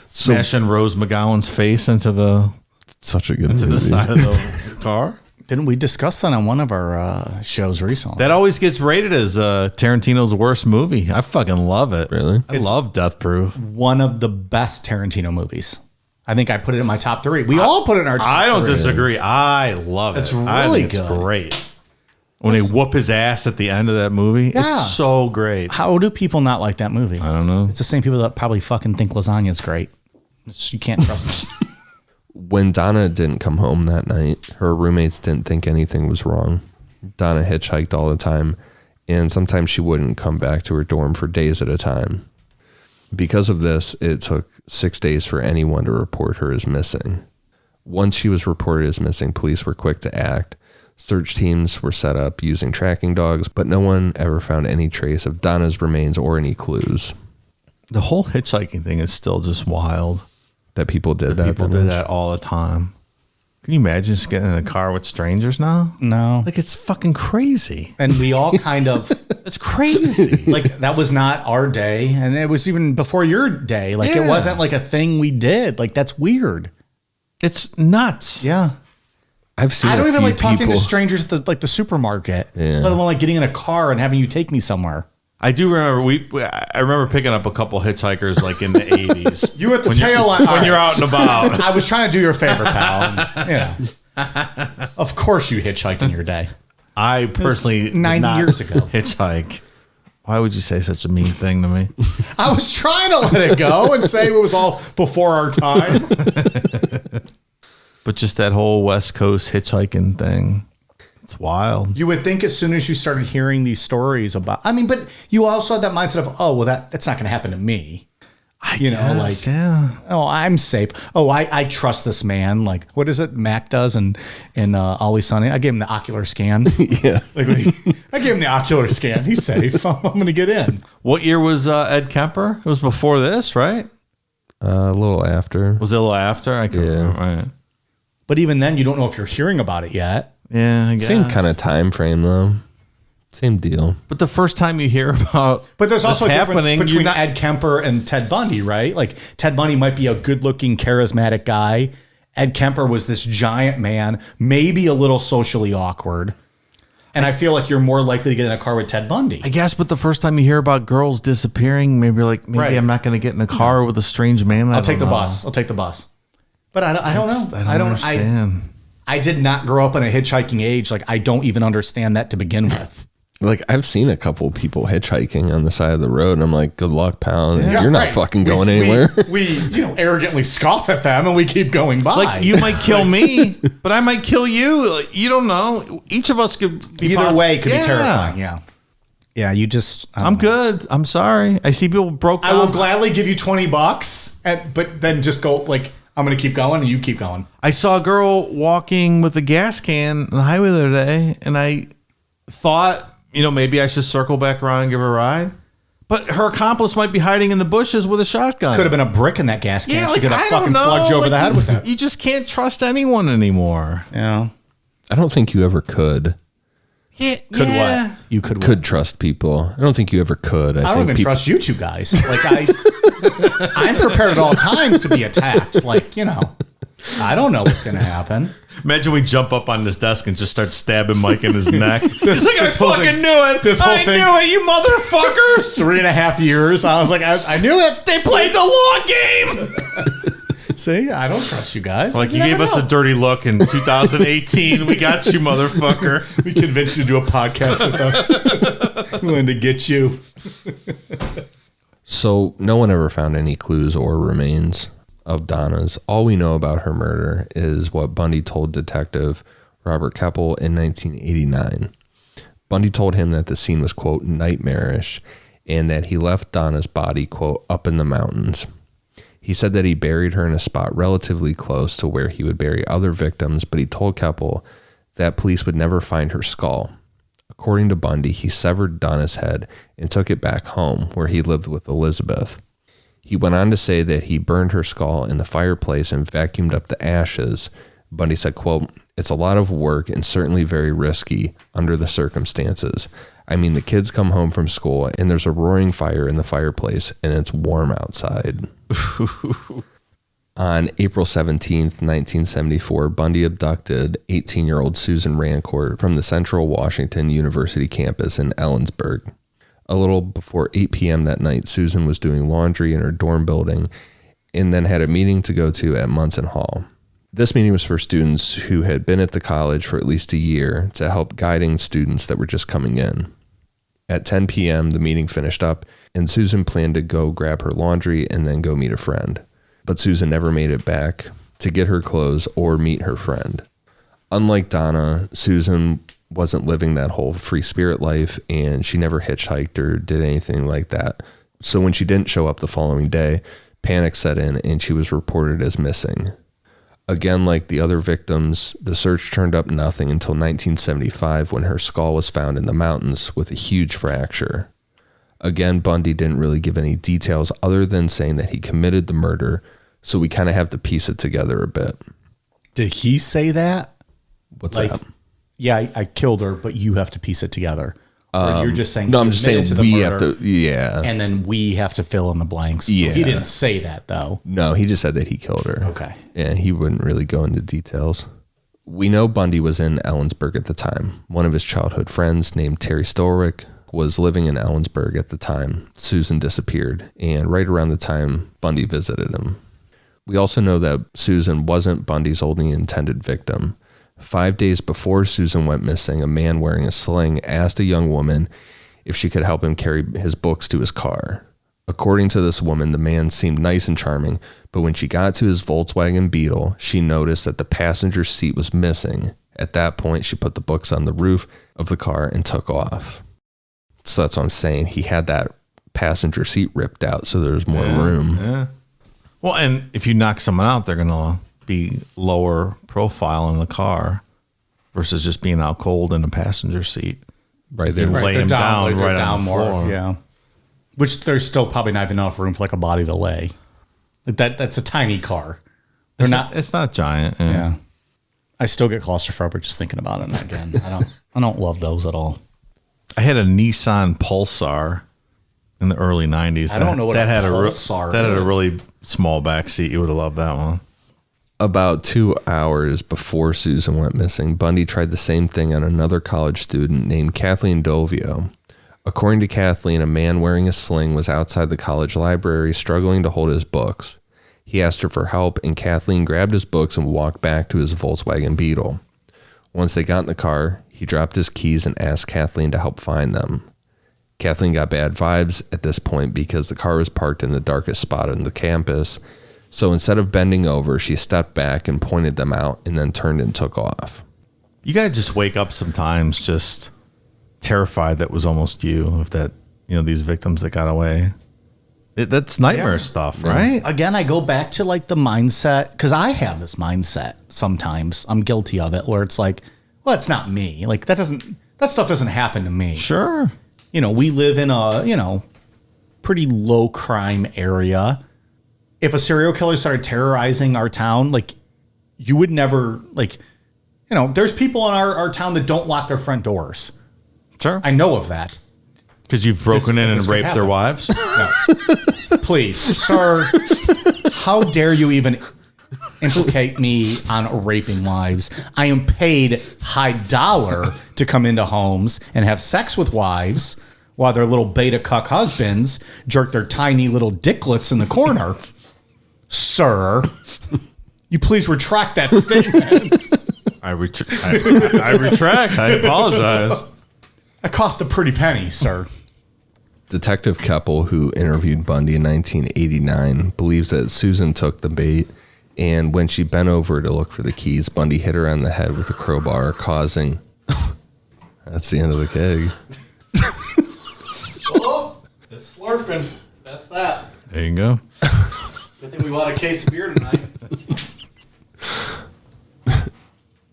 Smashing Rose McGowan's face into the side of the car. Didn't we discuss that on one of our shows recently? That always gets rated as Tarantino's worst movie. I fucking love it. Really? I love Death Proof. One of the best Tarantino movies. I think I put it in my top 3. We all put it in our top 3. I don't disagree. I love it. It's really I think good. It's great. When they whoop his ass at the end of that movie, it's so great. How do people not like that movie? I don't know. It's the same people that probably fucking think lasagna is great. You can't trust them. When Donna didn't come home that night, her roommates didn't think anything was wrong. Donna hitchhiked all the time, and sometimes she wouldn't come back to her dorm for days at a time. Because of this, it took 6 days for anyone to report her as missing. Once she was reported as missing, police were quick to act. Search teams were set up using tracking dogs, but no one ever found any trace of Donna's remains or any clues. The whole hitchhiking thing is still just wild. That people did that. People did that all the time. Can you imagine just getting in a car with strangers now? No. Like, it's fucking crazy. And we all kind of... It's crazy. Like, that was not our day. And it was even before your day. Like, It wasn't like a thing we did. Like, that's weird. It's nuts. Yeah. I've seen I don't a even few like talking people, to strangers at the supermarket, Yeah. let alone like getting in a car and having you take me somewhere. I do remember I remember picking up a couple hitchhikers like in the 80s. You at the tail end when you're out and about. I was trying to do your favor, pal. And, of course you hitchhiked in your day. I personally 90 years ago. Hitchhike. Why would you say such a mean thing to me? I was trying to let it go and say it was all before our time. But just that whole West Coast hitchhiking thing. It's wild. You would think as soon as you started hearing these stories about, but you also had that mindset of, oh, well, that's not going to happen to me. Yeah. Oh, I'm safe. Oh, I trust this man. Like, what is it Mac does in Always Sunny? I gave him the ocular scan. Yeah. I gave him the ocular scan. He's safe. I'm going to get in. What year was Ed Kemper? It was before this, right? A little after. Was it a little after? I can't remember. Right. But even then, you don't know if you're hearing about it yet. Yeah, I guess. Same kind of time frame, though. Same deal. But the first time you hear about But there's also a difference between not, Ed Kemper and Ted Bundy, right? Like, Ted Bundy might be a good-looking, charismatic guy. Ed Kemper was this giant man, maybe a little socially awkward. And I feel like you're more likely to get in a car with Ted Bundy. I guess, but the first time you hear about girls disappearing, maybe you're like, Right. I'm not going to get in a car with a strange man. I'll take the bus. But I don't know. I don't understand. I did not grow up in a hitchhiking age. Like, I don't even understand that to begin with. Like, I've seen a couple people hitchhiking on the side of the road, and I'm like, good luck, pal. Yeah, You're not fucking going anywhere. We arrogantly scoff at them, and we keep going by. Like, you might kill me, but I might kill you. Like, you don't know. Each of us could be Either way could be terrifying. Yeah. Yeah, you just... I'm good. I'm sorry. I see people broke down. I will gladly give you $20, but then just go, like... I'm going to keep going and you keep going. I saw a girl walking with a gas can on the highway the other day, and I thought, maybe I should circle back around and give her a ride. But her accomplice might be hiding in the bushes with a shotgun. Could have been a brick in that gas can. Yeah, She could have fucking slugged you over the head with that. You just can't trust anyone anymore. Yeah. I don't think you ever could. Yeah. Could what? You could what? Could trust people. I don't think you ever could. I don't even trust you two guys. Like, I'm prepared at all times to be attacked. Like, I don't know what's going to happen. Imagine we jump up on this desk and just start stabbing Mike in his neck. He's like, I fucking knew it. I knew it, you motherfuckers. 3.5 years. I was like, I knew it. They played the long game. See, I don't trust you guys. Like, you gave us a dirty look in 2018. We got you, motherfucker. We convinced you to do a podcast with us. We wanted to get you. So no one ever found any clues or remains of Donna's. All we know about her murder is what Bundy told Detective Robert Keppel in 1989. Bundy told him that the scene was, quote, nightmarish, and that he left Donna's body, quote, up in the mountains. He said that he buried her in a spot relatively close to where he would bury other victims, but he told Keppel that police would never find her skull. According to Bundy, he severed Donna's head and took it back home, where he lived with Elizabeth. He went on to say that he burned her skull in the fireplace and vacuumed up the ashes. Bundy said, quote, it's a lot of work and certainly very risky under the circumstances. I mean, the kids come home from school and there's a roaring fire in the fireplace and it's warm outside. On April 17th, 1974, Bundy abducted 18-year-old Susan Rancourt from the Central Washington University campus in Ellensburg. A little before 8 p.m. that night, Susan was doing laundry in her dorm building and then had a meeting to go to at Munson Hall. This meeting was for students who had been at the college for at least a year to help guiding students that were just coming in. At 10 p.m., the meeting finished up, and Susan planned to go grab her laundry and then go meet a friend. But Susan never made it back to get her clothes or meet her friend. Unlike Donna, Susan wasn't living that whole free spirit life, and she never hitchhiked or did anything like that. So when she didn't show up the following day, panic set in, and she was reported as missing. Again, like the other victims, the search turned up nothing until 1975 when her skull was found in the mountains with a huge fracture. Again, Bundy didn't really give any details other than saying that he committed the murder, so we kind of have to piece it together a bit. Did he say that? What's that? Yeah, I killed her, but you have to piece it together. Or you're just saying no, I'm just saying we have to, and then we have to fill in the blanks. Yeah. So he didn't say that, though. No, he just said that he killed her. Okay. And he wouldn't really go into details. We know Bundy was in Ellensburg at the time. One of his childhood friends named Terry Storwick was living in Ellensburg at the time Susan disappeared, and right around the time Bundy visited him. We also know that Susan wasn't Bundy's only intended victim. 5 days before Susan went missing, a man wearing a sling asked a young woman if she could help him carry his books to his car. According to this woman, the man seemed nice and charming, but when she got to his Volkswagen Beetle, she noticed that the passenger seat was missing. At that point, she put the books on the roof of the car and took off. So that's what I'm saying. He had that passenger seat ripped out, so there's more room. Yeah. Well, and if you knock someone out, they're going to be lower profile in the car versus just being out cold in a passenger seat. Right there. Lay him down right on the floor. Yeah. Which there's still probably not even enough room for like a body to lay. That's a tiny car. It's not giant. Yeah. I still get claustrophobic just thinking about it. And again, I don't love those at all. I had a Nissan Pulsar in the early 90s. I don't know what that had Pulsar that had a is. really small back seat. You would have loved that one. About 2 hours before Susan went missing, Bundy tried the same thing on another college student named Kathleen Dovio. According to Kathleen, a man wearing a sling was outside the college library struggling to hold his books. He asked her for help, and Kathleen grabbed his books and walked back to his Volkswagen Beetle. Once they got in the car, he dropped his keys and asked Kathleen to help find them. Kathleen got bad vibes at this point because the car was parked in the darkest spot on the campus. So instead of bending over, she stepped back and pointed them out and then turned and took off. You got to just wake up sometimes just terrified that was almost you, if that, these victims that got away. That's nightmare stuff, right? Again, I go back to like the mindset, because I have this mindset sometimes. I'm guilty of it, where it's like, well, it's not me. Like that stuff doesn't happen to me. Sure. We live in a, pretty low crime area. If a serial killer started terrorizing our town, like you would never there's people in our town that don't lock their front doors. Sure. I know of that. Because you've broken in and raped their wives? No. Please, sir, how dare you even implicate me on raping wives? I am paid high dollar to come into homes and have sex with wives while their little beta cuck husbands jerk their tiny little dicklets in the corner. Sir, you please retract that statement. I retract. I apologize. That cost a pretty penny, sir. Detective Keppel, who interviewed Bundy in 1989, believes that Susan took the bait, and when she bent over to look for the keys, Bundy hit her on the head with a crowbar, causing... That's the end of the keg. Oh, it's slurping. That's that. There you go. Good thing we bought a case of beer tonight.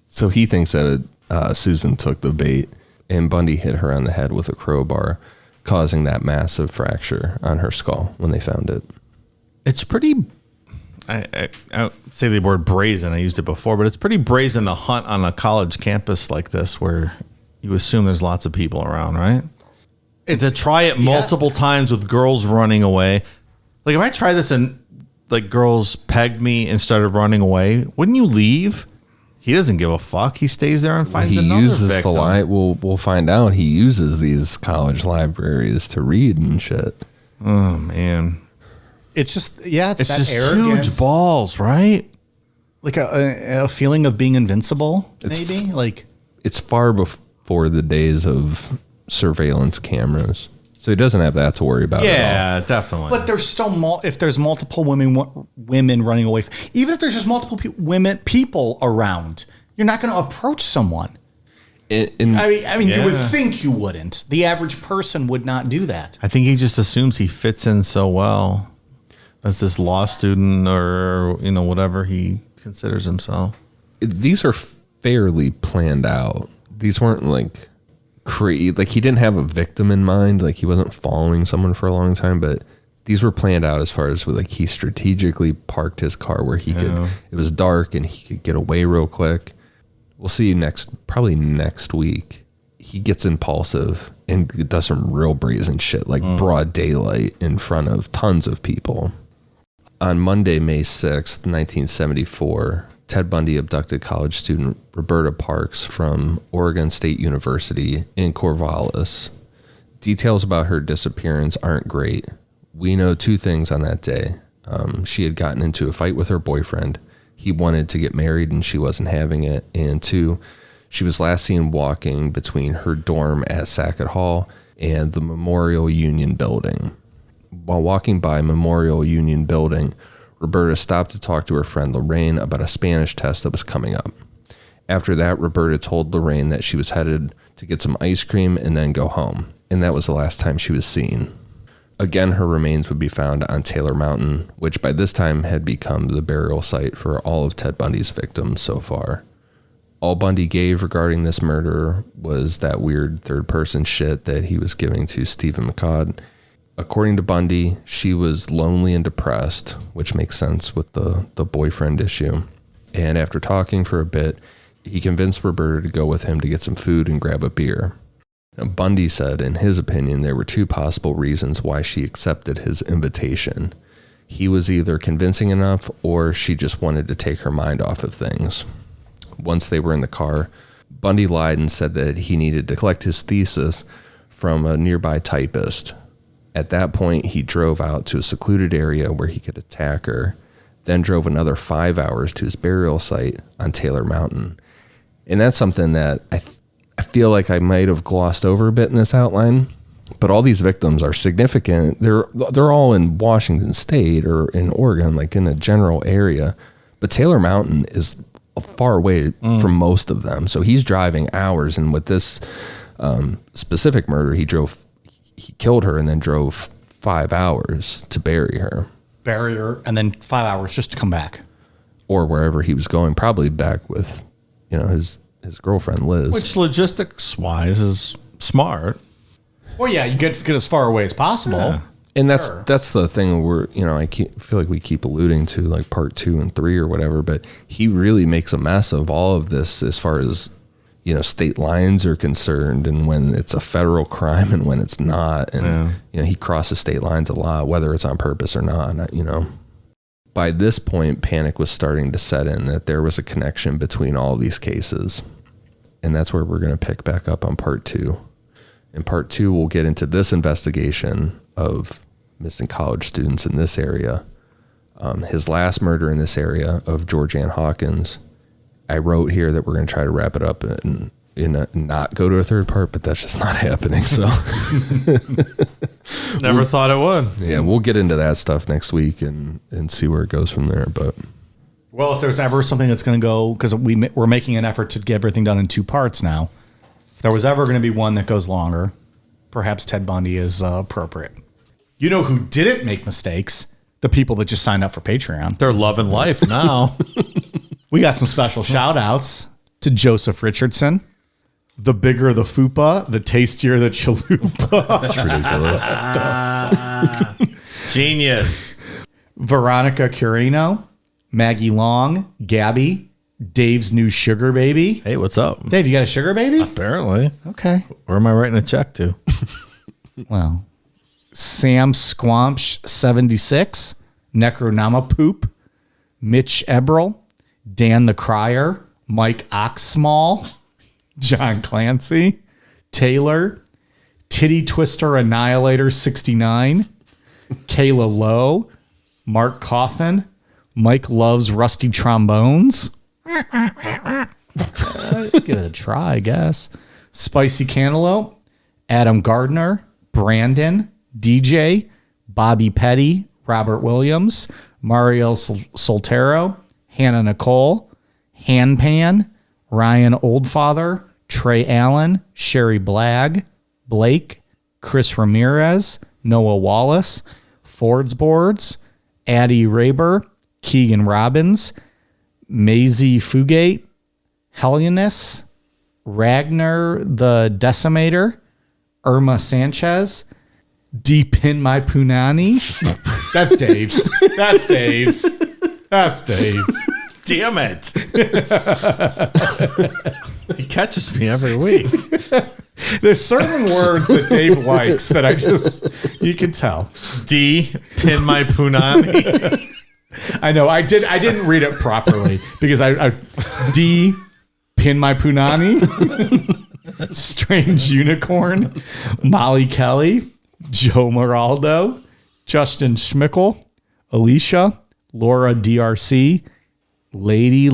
So he thinks that Susan took the bait, and Bundy hit her on the head with a crowbar, causing that massive fracture on her skull when they found it. It's pretty, I would say the word brazen, I used it before, but it's pretty brazen to hunt on a college campus like this where you assume there's lots of people around, right? And to try it multiple times with girls running away. Like if I try this and like girls pegged me and started running away, wouldn't you leave? He doesn't give a fuck. He stays there and finds another victim. We'll find out. He uses these college libraries to read and shit. Oh man, it's just it's that just arrogance. Huge balls, right? Like a feeling of being invincible. Maybe like it's far before the days of surveillance cameras, so he doesn't have that to worry about. Yeah, definitely. But there's still if there's multiple women running away, even if there's just multiple people around, you're not going to approach someone. I mean, you would think you wouldn't. The average person would not do that. I think he just assumes he fits in so well as this law student or whatever he considers himself. These are fairly planned out. These weren't like he didn't have a victim in mind. Like he wasn't following someone for a long time, but these were planned out as far as he strategically parked his car where he could, it was dark and he could get away real quick. We'll see probably next week. He gets impulsive and does some real brazen shit, like broad daylight in front of tons of people. On Monday, May 6th, 1974, Ted Bundy abducted college student Roberta Parks from Oregon State University in Corvallis. Details about her disappearance aren't great. We know 2 things on that day. She had gotten into a fight with her boyfriend. He wanted to get married and she wasn't having it. And 2, she was last seen walking between her dorm at Sackett Hall and the Memorial Union Building. While walking by Memorial Union Building, Roberta stopped to talk to her friend Lorraine about a Spanish test that was coming up. After that, Roberta told Lorraine that she was headed to get some ice cream and then go home. And that was the last time she was seen. Again, her remains would be found on Taylor Mountain, which by this time had become the burial site for all of Ted Bundy's victims so far. All Bundy gave regarding this murder was that weird third-person shit that he was giving to Stephen McCaud. According to Bundy, she was lonely and depressed, which makes sense with the boyfriend issue. And after talking for a bit, he convinced Roberta to go with him to get some food and grab a beer. Now, Bundy said, in his opinion, there were 2 possible reasons why she accepted his invitation. He was either convincing enough or she just wanted to take her mind off of things. Once they were in the car, Bundy lied and said that he needed to collect his thesis from a nearby typist. At that point, he drove out to a secluded area where he could attack her, then drove another 5 hours to his burial site on Taylor Mountain. And that's something that I feel like I might have glossed over a bit in this outline, but all these victims are significant. They're all in Washington State or in Oregon, like in a general area, but Taylor Mountain is far away from most of them. So he's driving hours, and with this specific murder, he killed her and then drove 5 hours to bury her. Bury her, and then 5 hours just to come back. Or wherever he was going, probably back with, his girlfriend, Liz. Which logistics-wise is smart. Well, yeah, you get as far away as possible. Yeah. And that's the thing where, feel like we keep alluding to like part 2 and 3 or whatever, but he really makes a mess of all of this as far as, state lines are concerned, and when it's a federal crime and when it's not. And, he crosses state lines a lot, whether it's on purpose or not, By this point, panic was starting to set in that there was a connection between all of these cases. And that's where we're going to pick back up on part 2. In part 2, we'll get into this investigation of missing college students in this area. His last murder in this area of George Ann Hawkins. I wrote here that we're going to try to wrap it up and not go to a third part, but that's just not happening. So never thought it would. Yeah, we'll get into that stuff next week and see where it goes from there. But well, if there's ever something that's going to go, because we're making an effort to get everything done in 2 parts now. If there was ever going to be one that goes longer, perhaps Ted Bundy is appropriate. You know who didn't make mistakes? The people that just signed up for Patreon. They're loving life now. We got some special shout outs to Joseph Richardson. The bigger the fupa, the tastier the chalupa. That's ridiculous. Genius. Veronica Curino, Maggie Long, Gabby, Dave's new sugar baby. Hey, what's up? Dave, you got a sugar baby? Apparently. Okay. Where am I writing a check to? Well, Sam Squamch 76, Necronama Poop, Mitch Eberl, Dan the Crier, Mike Oxsmall, John Clancy, Taylor, Titty Twister Annihilator 69, Kayla Lowe, Mark Coffin, Mike Loves Rusty Trombones. Give it a try, I guess. Spicy Cantaloupe, Adam Gardner, Brandon, DJ, Bobby Petty, Robert Williams, Mario Soltero, Hannah Nicole, Hanpan, Ryan Oldfather, Trey Allen, Sherry Blake, Chris Ramirez, Noah Wallace, Ford's Boards, Addie Raber, Keegan Robbins, Maisie Fugate, Hellianus, Ragnar the Decimator, Irma Sanchez, Deep in My Punani. That's Dave's. That's Dave's. That's Dave's. Damn it. He catches me every week. There's certain words that Dave likes that you can tell. D, pin my punani. I know. I didn't read it properly because I D, pin my punani. Strange Unicorn, Molly Kelly, Joe Moraldo, Justin Schmickel, Alicia, Laura DRC, Lady,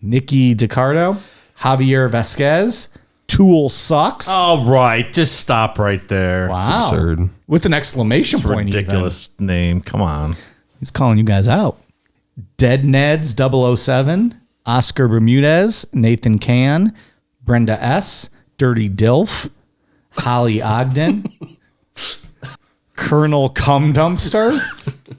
Nikki DiCardo, Javier Vasquez, Tool Sucks. All right, just stop right there. Wow. It's absurd. With an exclamation It's a point. ridiculous name. Come on. He's calling you guys out. Dead Neds 007, Oscar Bermudez, Nathan Can, Brenda S., Dirty Dilf, Holly Ogden, Colonel Cum Dumpster.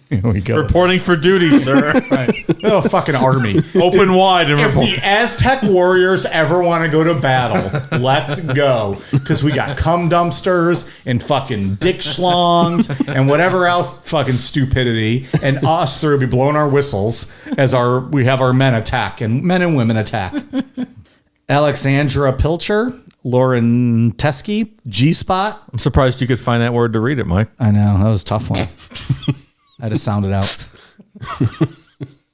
Here we go. Reporting for duty, sir. Right. Oh, fucking army. Open wide and If report. the Aztec warriors ever want to go to battle, let's go. Because we got cum dumpsters and fucking dick schlongs and whatever else fucking stupidity. And us three will be blowing our whistles as we have our men attack and men and women attack. Alexandra Pilcher, Lauren Teskey, G-Spot. I'm surprised you could find that word to read it, Mike. I know, that was a tough one. I had to sound it out.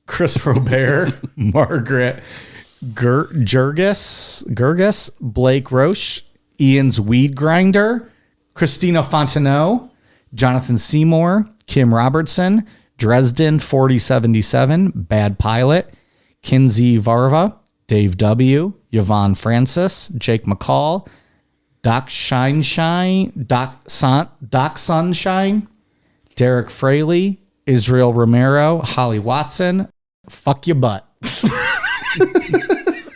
Chris Robert, Margaret Gergis, Blake Roche, Ian's Weed Grinder, Christina Fontenot, Jonathan Seymour, Kim Robertson, Dresden 4077, Bad Pilot, Kinsey Varva, Dave W., Yvonne Francis, Jake McCall, Doc Sunshine, Derek Fraley, Israel Romero, Holly Watson. Fuck your butt.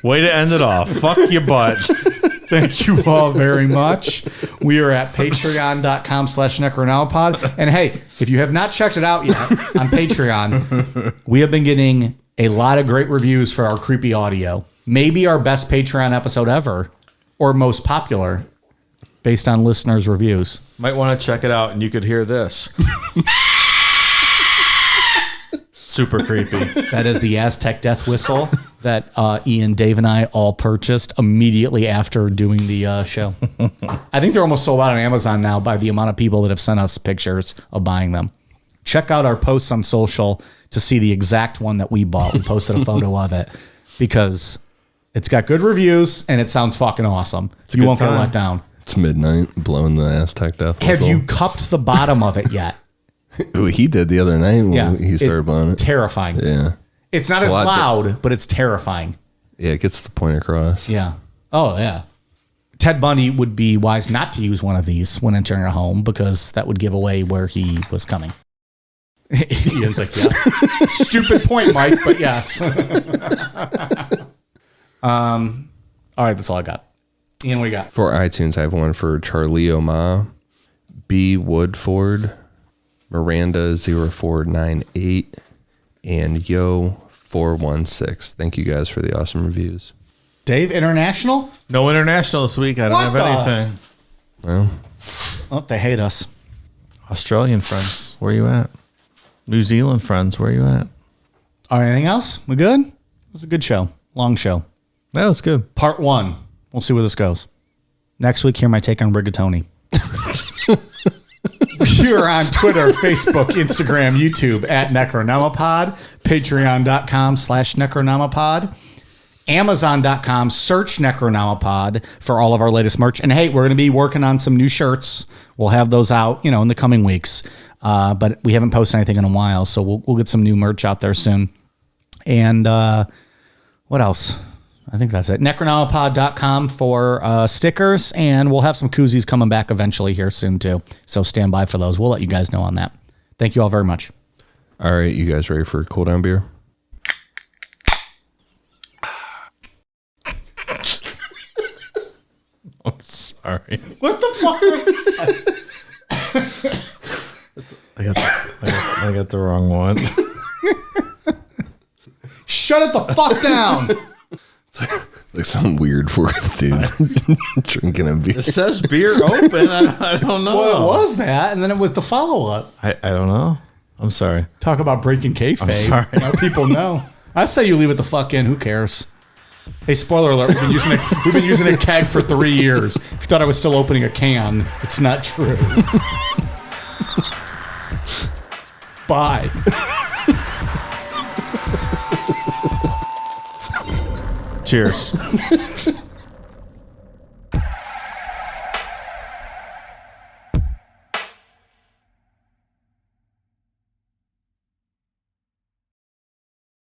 Way to end it off. Fuck your butt. Thank you all very much. We are at patreon.com/necronomipod. And hey, if you have not checked it out yet on Patreon, we have been getting a lot of great reviews for our creepy audio. Maybe our best Patreon episode ever, or most popular, based on listeners' reviews. Might want to check it out and you could hear this. Super creepy. That is the Aztec death whistle that Ian, Dave, and I all purchased immediately after doing the show. I think they're almost sold out on Amazon now by the amount of people that have sent us pictures of buying them. Check out our posts on social to see the exact one that we bought. We posted a photo of it because it's got good reviews and it sounds fucking awesome. You won't get let down. It's midnight, blowing the Aztec death whistle. Have you cupped the bottom of it yet? He did the other night when he started blowing it. Terrifying. Yeah. It's not as loud, but it's terrifying. Yeah, it gets the point across. Yeah. Oh, yeah. Ted Bundy would be wise not to use one of these when entering a home because that would give away where he was coming. Ian's like, yeah. Stupid point, Mike, but yes. All right, that's all I got. Ian, what you got? For iTunes, I have one for Charlie O'Ma, B. Woodford, Miranda 0498, and Yo 416. Thank you guys for the awesome reviews. Dave, international? No international this week. I don't have anything. Well, Oh, they hate us. Australian friends, where you at? New Zealand friends, where you at? All right, anything else? We good? It was a good show. Long show. That was good. Part 1. We'll see where this goes. Next week, hear my take on rigatoni. You're on Twitter, Facebook, Instagram, YouTube at Necronomipod, patreon.com/Necronomipod, amazon.com, search Necronomipod for all of our latest merch. And hey, we're going to be working on some new shirts. We'll have those out, in the coming weeks. But we haven't posted anything in a while, so we'll get some new merch out there soon. And what else? I think that's it. Necronomipod.com for stickers, and we'll have some koozies coming back eventually here soon too. So stand by for those. We'll let you guys know on that. Thank you all very much. all right, you guys ready for a cool down beer? I'm sorry. What the fuck was that? I got the wrong one. Shut it the fuck down. Like some weird fourth dude drinking a beer. It says beer open. I don't know. Well, it was that, and then it was the follow-up. I don't know. I'm sorry. Talk about breaking kayfabe. I'm sorry. Now people know. I say you leave it the fuck in. Who cares? Hey, spoiler alert. We've been using a keg for 3 years. If you thought I was still opening a can, it's not true. Bye. Cheers.